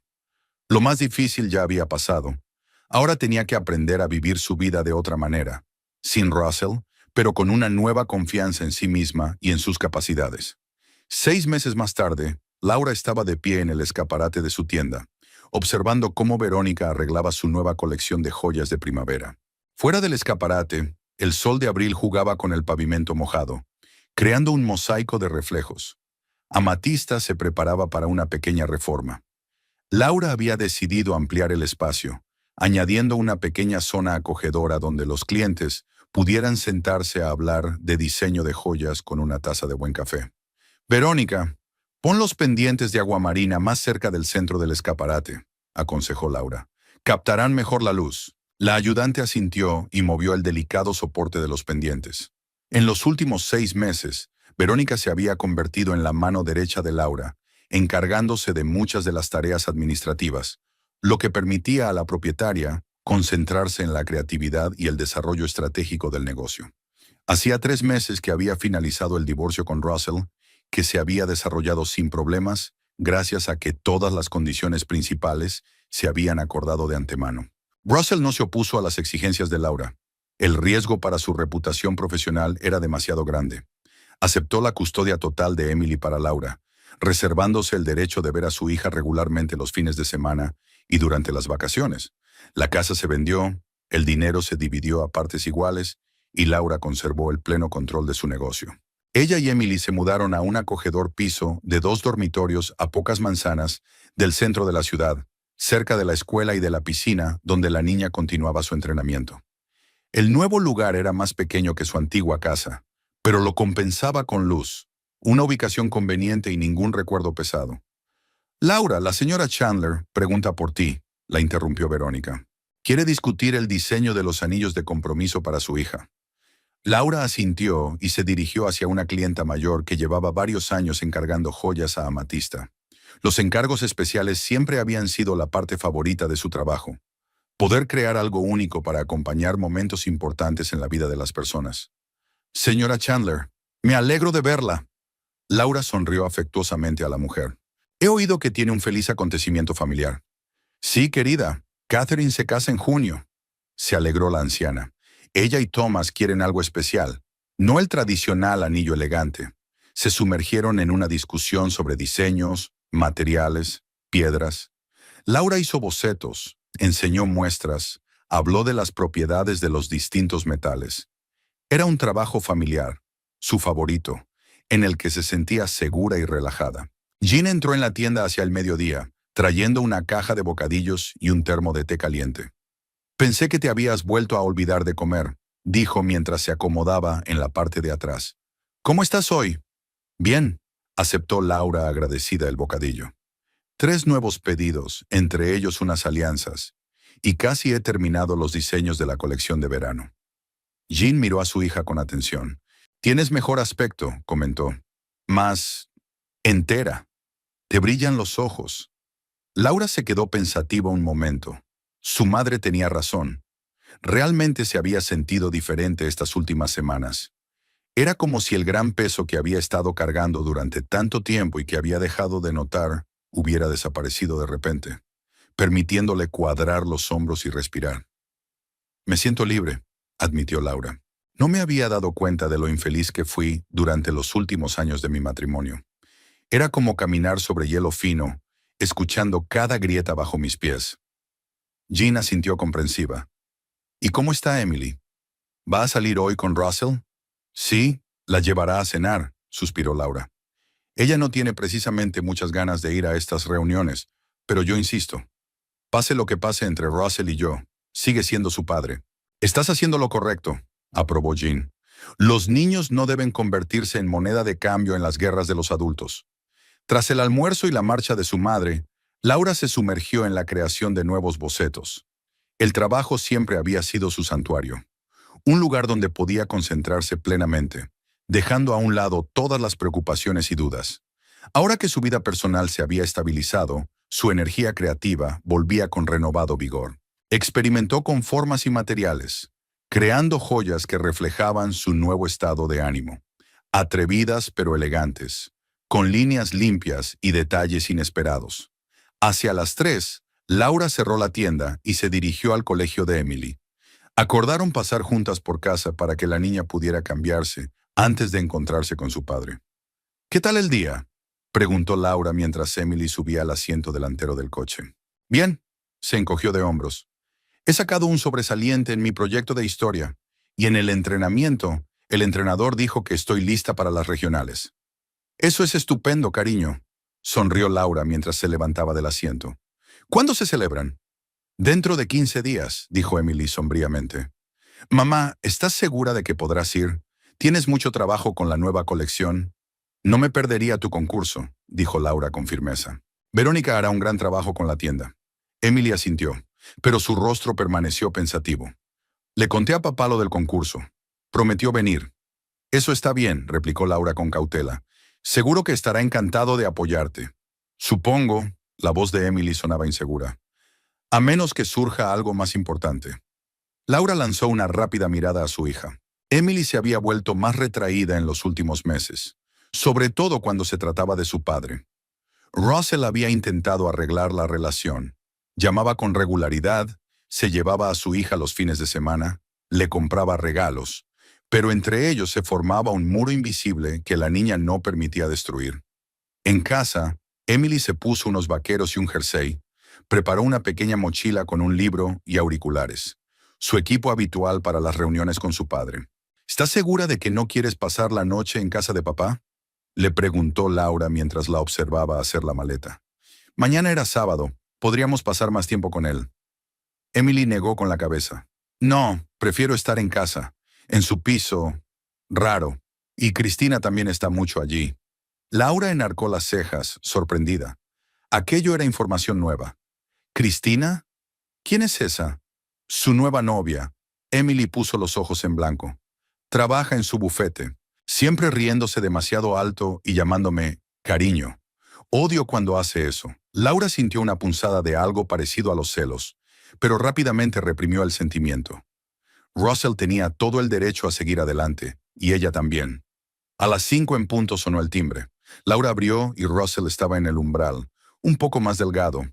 Lo más difícil ya había pasado. Ahora tenía que aprender a vivir su vida de otra manera, sin Russell, pero con una nueva confianza en sí misma y en sus capacidades. 6 meses más tarde, Laura estaba de pie en el escaparate de su tienda, observando cómo Verónica arreglaba su nueva colección de joyas de primavera. Fuera del escaparate, el sol de abril jugaba con el pavimento mojado, creando un mosaico de reflejos. Amatista se preparaba para una pequeña reforma. Laura había decidido ampliar el espacio, añadiendo una pequeña zona acogedora donde los clientes pudieran sentarse a hablar de diseño de joyas con una taza de buen café. Verónica, pon los pendientes de aguamarina más cerca del centro del escaparate, aconsejó Laura. Captarán mejor la luz. La ayudante asintió y movió el delicado soporte de los pendientes. En los últimos 6 meses, Verónica se había convertido en la mano derecha de Laura, encargándose de muchas de las tareas administrativas, lo que permitía a la propietaria concentrarse en la creatividad y el desarrollo estratégico del negocio. Hacía 3 meses que había finalizado el divorcio con Russell, que se había desarrollado sin problemas gracias a que todas las condiciones principales se habían acordado de antemano. Russell no se opuso a las exigencias de Laura. El riesgo para su reputación profesional era demasiado grande. Aceptó la custodia total de Emily para Laura, reservándose el derecho de ver a su hija regularmente los fines de semana y durante las vacaciones. La casa se vendió, el dinero se dividió a partes iguales y Laura conservó el pleno control de su negocio. Ella y Emily se mudaron a un acogedor piso de 2 dormitorios a pocas manzanas del centro de la ciudad, cerca de la escuela y de la piscina donde la niña continuaba su entrenamiento. El nuevo lugar era más pequeño que su antigua casa, pero lo compensaba con luz, una ubicación conveniente y ningún recuerdo pesado. Laura, la señora Chandler, pregunta por ti, la interrumpió Verónica. Quiere discutir el diseño de los anillos de compromiso para su hija. Laura asintió y se dirigió hacia una clienta mayor que llevaba varios años encargando joyas a Amatista. Los encargos especiales siempre habían sido la parte favorita de su trabajo. Poder crear algo único para acompañar momentos importantes en la vida de las personas. Señora Chandler, me alegro de verla. Laura sonrió afectuosamente a la mujer. He oído que tiene un feliz acontecimiento familiar. Sí, querida, Catherine se casa en junio. Se alegró la anciana. Ella y Thomas quieren algo especial, no el tradicional anillo elegante. Se sumergieron en una discusión sobre diseños, materiales, piedras. Laura hizo bocetos, enseñó muestras, habló de las propiedades de los distintos metales. Era un trabajo familiar, su favorito, en el que se sentía segura y relajada. Jean entró en la tienda hacia el mediodía, trayendo una caja de bocadillos y un termo de té caliente. Pensé que te habías vuelto a olvidar de comer, dijo mientras se acomodaba en la parte de atrás. ¿Cómo estás hoy? Bien, aceptó Laura agradecida el bocadillo. 3 nuevos pedidos, entre ellos unas alianzas, y casi he terminado los diseños de la colección de verano. Jean miró a su hija con atención. Tienes mejor aspecto, comentó. Más entera. Te brillan los ojos. Laura se quedó pensativa un momento. Su madre tenía razón. Realmente se había sentido diferente estas últimas semanas. Era como si el gran peso que había estado cargando durante tanto tiempo y que había dejado de notar hubiera desaparecido de repente, permitiéndole cuadrar los hombros y respirar. Me siento libre, admitió Laura. No me había dado cuenta de lo infeliz que fui durante los últimos años de mi matrimonio. Era como caminar sobre hielo fino, escuchando cada grieta bajo mis pies. Jean asintió comprensiva. ¿Y cómo está Emily? ¿Va a salir hoy con Russell? Sí, la llevará a cenar, suspiró Laura. Ella no tiene precisamente muchas ganas de ir a estas reuniones, pero yo insisto. Pase lo que pase entre Russell y yo, sigue siendo su padre. Estás haciendo lo correcto, aprobó Jean. Los niños no deben convertirse en moneda de cambio en las guerras de los adultos. Tras el almuerzo y la marcha de su madre, Laura se sumergió en la creación de nuevos bocetos. El trabajo siempre había sido su santuario, un lugar donde podía concentrarse plenamente, dejando a un lado todas las preocupaciones y dudas. Ahora que su vida personal se había estabilizado, Su energía creativa volvía con renovado vigor. Experimentó con formas y materiales, creando joyas que reflejaban su nuevo estado de ánimo. Atrevidas pero elegantes, con líneas limpias y detalles inesperados. Hacia las 3, Laura cerró la tienda y se dirigió al colegio de Emily. Acordaron pasar juntas por casa para que la niña pudiera cambiarse antes de encontrarse con su padre. ¿Qué tal el día?, preguntó Laura mientras Emily subía al asiento delantero del coche. Bien, se encogió de hombros. He sacado un sobresaliente en mi proyecto de historia, y en el entrenamiento, el entrenador dijo que estoy lista para las regionales. Eso es estupendo, cariño, sonrió Laura mientras se levantaba del asiento. ¿Cuándo se celebran? Dentro de 15 días, dijo Emily sombríamente. Mamá, ¿estás segura de que podrás ir? ¿Tienes mucho trabajo con la nueva colección? No me perdería tu concurso, dijo Laura con firmeza. Verónica hará un gran trabajo con la tienda. Emily asintió, pero su rostro permaneció pensativo. Le conté a papá lo del concurso. Prometió venir. Eso está bien, replicó Laura con cautela. Seguro que estará encantado de apoyarte. Supongo, la voz de Emily sonaba insegura. A menos que surja algo más importante. Laura lanzó una rápida mirada a su hija. Emily se había vuelto más retraída en los últimos meses, sobre todo cuando se trataba de su padre. Russell había intentado arreglar la relación. Llamaba con regularidad, se llevaba a su hija los fines de semana, le compraba regalos, pero entre ellos se formaba un muro invisible que la niña no permitía destruir. En casa, Emily se puso unos vaqueros y un jersey, preparó una pequeña mochila con un libro y auriculares, su equipo habitual para las reuniones con su padre. ¿Estás segura de que no quieres pasar la noche en casa de papá?, le preguntó Laura mientras la observaba hacer la maleta. Mañana era sábado, podríamos pasar más tiempo con él. Emily negó con la cabeza. No, prefiero estar en casa, en su piso, raro, y Cristina también está mucho allí. Laura enarcó las cejas, sorprendida. Aquello era información nueva. ¿Cristina? ¿Quién es esa? Su nueva novia. Emily puso los ojos en blanco. Trabaja en su bufete, siempre riéndose demasiado alto y llamándome cariño. Odio cuando hace eso. Laura sintió una punzada de algo parecido a los celos, pero rápidamente reprimió el sentimiento. Russell tenía todo el derecho a seguir adelante, y ella también. A las 5 en punto sonó el timbre. Laura abrió y Russell estaba en el umbral, un poco más delgado,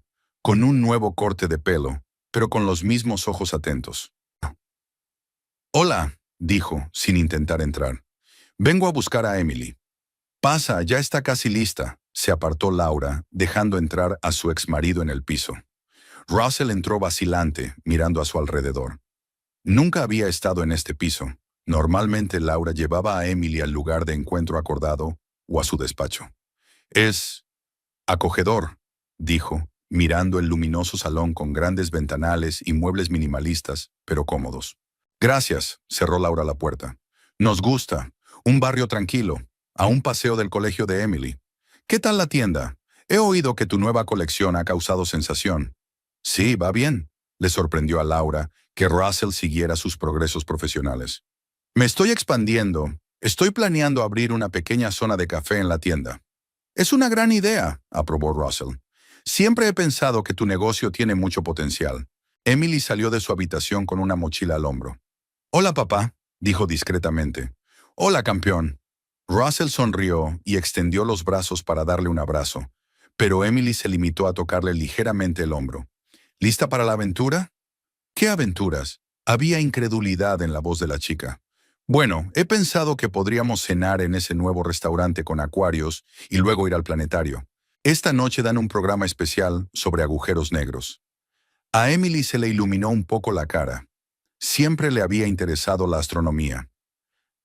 con un nuevo corte de pelo, pero con los mismos ojos atentos. Hola, dijo, sin intentar entrar. Vengo a buscar a Emily. Pasa, ya está casi lista, se apartó Laura, dejando entrar a su exmarido en el piso. Russell entró vacilante, mirando a su alrededor. Nunca había estado en este piso. Normalmente Laura llevaba a Emily al lugar de encuentro acordado o a su despacho. Es acogedor, dijo, mirando el luminoso salón con grandes ventanales y muebles minimalistas, pero cómodos. Gracias, cerró Laura la puerta. Nos gusta. Un barrio tranquilo, a un paseo del colegio de Emily. ¿Qué tal la tienda? He oído que tu nueva colección ha causado sensación. Sí, va bien, le sorprendió a Laura que Russell siguiera sus progresos profesionales. Me estoy expandiendo. Estoy planeando abrir una pequeña zona de café en la tienda. Es una gran idea, aprobó Russell. Siempre he pensado que tu negocio tiene mucho potencial. Emily salió de su habitación con una mochila al hombro. Hola, papá, dijo discretamente. Hola, campeón. Russell sonrió y extendió los brazos para darle un abrazo, pero Emily se limitó a tocarle ligeramente el hombro. ¿Lista para la aventura? ¿Qué aventuras? Había incredulidad en la voz de la chica. Bueno, he pensado que podríamos cenar en ese nuevo restaurante con acuarios y luego ir al planetario. Esta noche dan un programa especial sobre agujeros negros. A Emily se le iluminó un poco la cara. Siempre le había interesado la astronomía.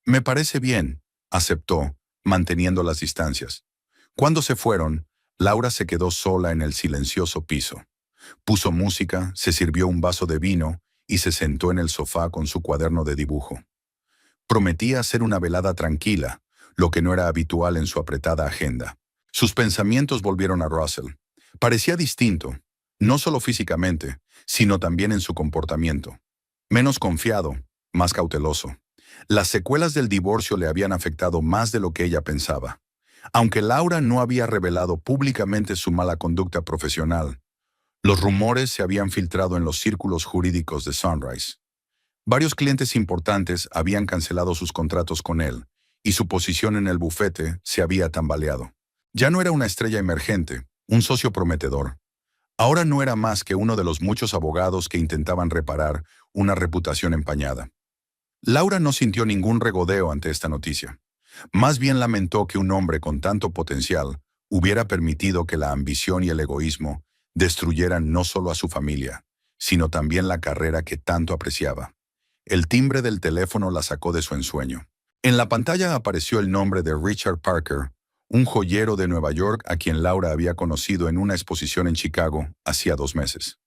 Me parece bien, aceptó, manteniendo las distancias. Cuando se fueron, Laura se quedó sola en el silencioso piso. Puso música, se sirvió un vaso de vino y se sentó en el sofá con su cuaderno de dibujo. Prometía ser una velada tranquila, lo que no era habitual en su apretada agenda. Sus pensamientos volvieron a Russell. Parecía distinto, no solo físicamente, sino también en su comportamiento. Menos confiado, más cauteloso. Las secuelas del divorcio le habían afectado más de lo que ella pensaba. Aunque Laura no había revelado públicamente su mala conducta profesional, los rumores se habían filtrado en los círculos jurídicos de Sunrise. Varios clientes importantes habían cancelado sus contratos con él, y su posición en el bufete se había tambaleado. Ya no era una estrella emergente, un socio prometedor. Ahora no era más que uno de los muchos abogados que intentaban reparar una reputación empañada. Laura no sintió ningún regodeo ante esta noticia. Más bien lamentó que un hombre con tanto potencial hubiera permitido que la ambición y el egoísmo destruyeran no solo a su familia, sino también la carrera que tanto apreciaba. El timbre del teléfono la sacó de su ensueño. En la pantalla apareció el nombre de Richard Parker, un joyero de Nueva York a quien Laura había conocido en una exposición en Chicago hacía 2 meses.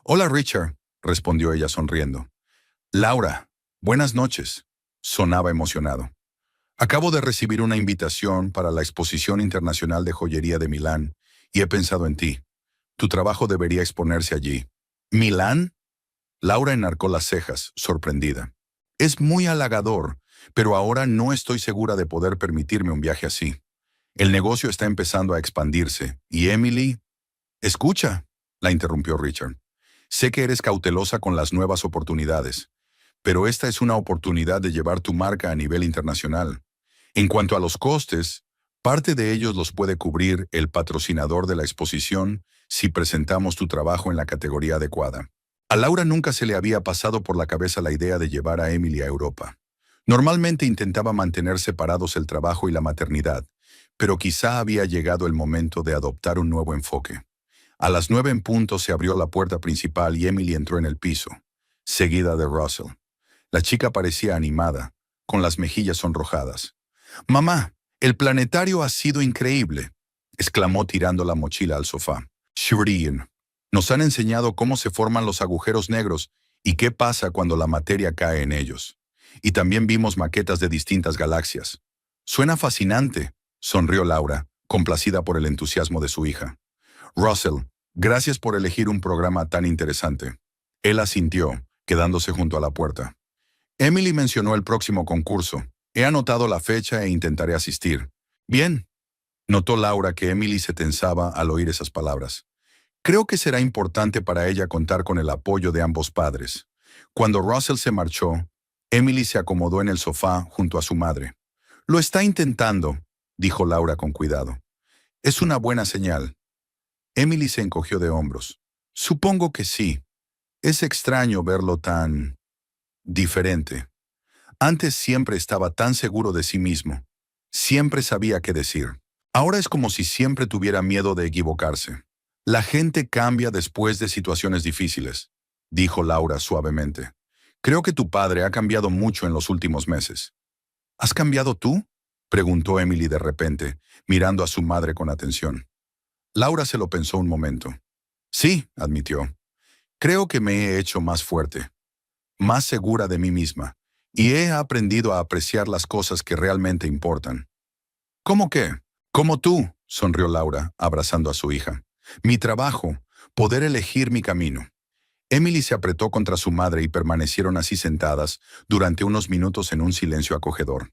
«Hola, Richard», respondió ella sonriendo. «Laura, buenas noches», sonaba emocionado. «Acabo de recibir una invitación para la Exposición Internacional de Joyería de Milán y he pensado en ti. Tu trabajo debería exponerse allí». «¿Milán?». Laura enarcó las cejas, sorprendida. «Es muy halagador, pero ahora no estoy segura de poder permitirme un viaje así. El negocio está empezando a expandirse, y Emily...» «Escucha», la interrumpió Richard. «Sé que eres cautelosa con las nuevas oportunidades, pero esta es una oportunidad de llevar tu marca a nivel internacional. En cuanto a los costes, parte de ellos los puede cubrir el patrocinador de la exposición si presentamos tu trabajo en la categoría adecuada». A Laura nunca se le había pasado por la cabeza la idea de llevar a Emily a Europa. Normalmente intentaba mantener separados el trabajo y la maternidad, pero quizá había llegado el momento de adoptar un nuevo enfoque. A las 9 en punto se abrió la puerta principal y Emily entró en el piso, seguida de Russell. La chica parecía animada, con las mejillas sonrojadas. «Mamá, el planetario ha sido increíble», exclamó tirando la mochila al sofá. «Shurian, nos han enseñado cómo se forman los agujeros negros y qué pasa cuando la materia cae en ellos. Y también vimos maquetas de distintas galaxias». «Suena fascinante», sonrió Laura, complacida por el entusiasmo de su hija. «Russell, gracias por elegir un programa tan interesante». Él asintió, quedándose junto a la puerta. «Emily mencionó el próximo concurso. He anotado la fecha e intentaré asistir». «Bien», notó Laura que Emily se tensaba al oír esas palabras. «Creo que será importante para ella contar con el apoyo de ambos padres». Cuando Russell se marchó, Emily se acomodó en el sofá junto a su madre. «Lo está intentando», dijo Laura con cuidado. «Es una buena señal». Emily se encogió de hombros. «Supongo que sí. Es extraño verlo tan... diferente. Antes siempre estaba tan seguro de sí mismo. Siempre sabía qué decir. Ahora es como si siempre tuviera miedo de equivocarse». «La gente cambia después de situaciones difíciles», dijo Laura suavemente. «Creo que tu padre ha cambiado mucho en los últimos meses». «¿Has cambiado tú?», preguntó Emily de repente, mirando a su madre con atención. Laura se lo pensó un momento. «Sí», admitió. «Creo que me he hecho más fuerte, más segura de mí misma, y he aprendido a apreciar las cosas que realmente importan». «¿Cómo qué?». «Como tú», sonrió Laura, abrazando a su hija. «Mi trabajo, poder elegir mi camino». Emily se apretó contra su madre y permanecieron así sentadas durante unos minutos en un silencio acogedor.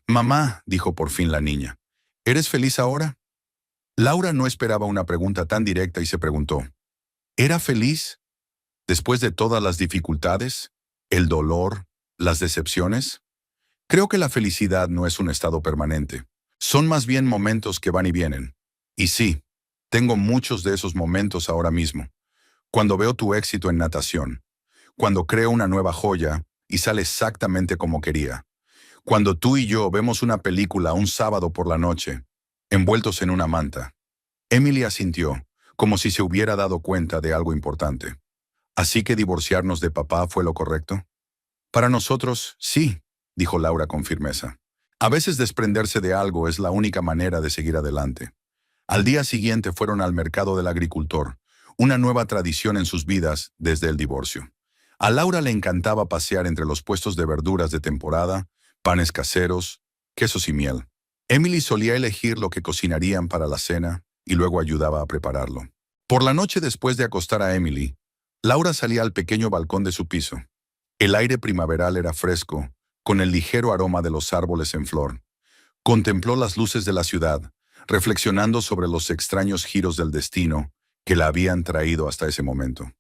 «Mamá», dijo por fin la niña, «¿eres feliz ahora?». Laura no esperaba una pregunta tan directa y se preguntó, ¿era feliz? Después de todas las dificultades, el dolor, las decepciones. Creo que la felicidad no es un estado permanente. Son más bien momentos que van y vienen. Y sí, tengo muchos de esos momentos ahora mismo. Cuando veo tu éxito en natación. Cuando creo una nueva joya y sale exactamente como quería. Cuando tú y yo vemos una película un sábado por la noche, envueltos en una manta. Emily asintió, como si se hubiera dado cuenta de algo importante. ¿Así que divorciarnos de papá fue lo correcto? Para nosotros, sí, dijo Laura con firmeza. A veces desprenderse de algo es la única manera de seguir adelante. Al día siguiente fueron al mercado del agricultor, una nueva tradición en sus vidas desde el divorcio. A Laura le encantaba pasear entre los puestos de verduras de temporada, panes caseros, quesos y miel. Emily solía elegir lo que cocinarían para la cena y luego ayudaba a prepararlo. Por la noche después de acostar a Emily, Laura salía al pequeño balcón de su piso. El aire primaveral era fresco, con el ligero aroma de los árboles en flor. Contempló las luces de la ciudad, reflexionando sobre los extraños giros del destino que la habían traído hasta ese momento.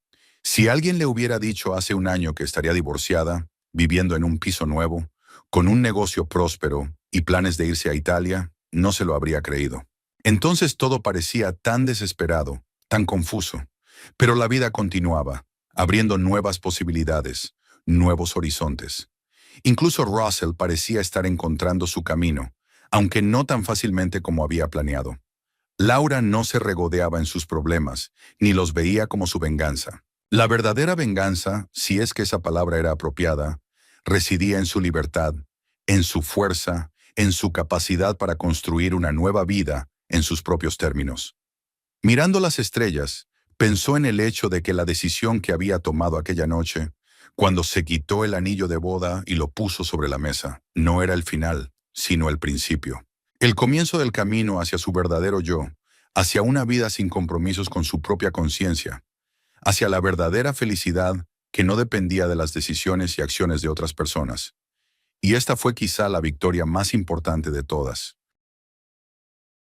Si alguien le hubiera dicho hace un año que estaría divorciada, viviendo en un piso nuevo, con un negocio próspero y planes de irse a Italia, no se lo habría creído. Entonces todo parecía tan desesperado, tan confuso. Pero la vida continuaba, abriendo nuevas posibilidades, nuevos horizontes. Incluso Russell parecía estar encontrando su camino, aunque no tan fácilmente como había planeado. Laura no se regodeaba en sus problemas, ni los veía como su venganza. La verdadera venganza, si es que esa palabra era apropiada, residía en su libertad, en su fuerza, en su capacidad para construir una nueva vida en sus propios términos. Mirando las estrellas, pensó en el hecho de que la decisión que había tomado aquella noche, cuando se quitó el anillo de boda y lo puso sobre la mesa, no era el final, sino el principio. El comienzo del camino hacia su verdadero yo, hacia una vida sin compromisos con su propia conciencia, hacia la verdadera felicidad que no dependía de las decisiones y acciones de otras personas. Y esta fue quizá la victoria más importante de todas.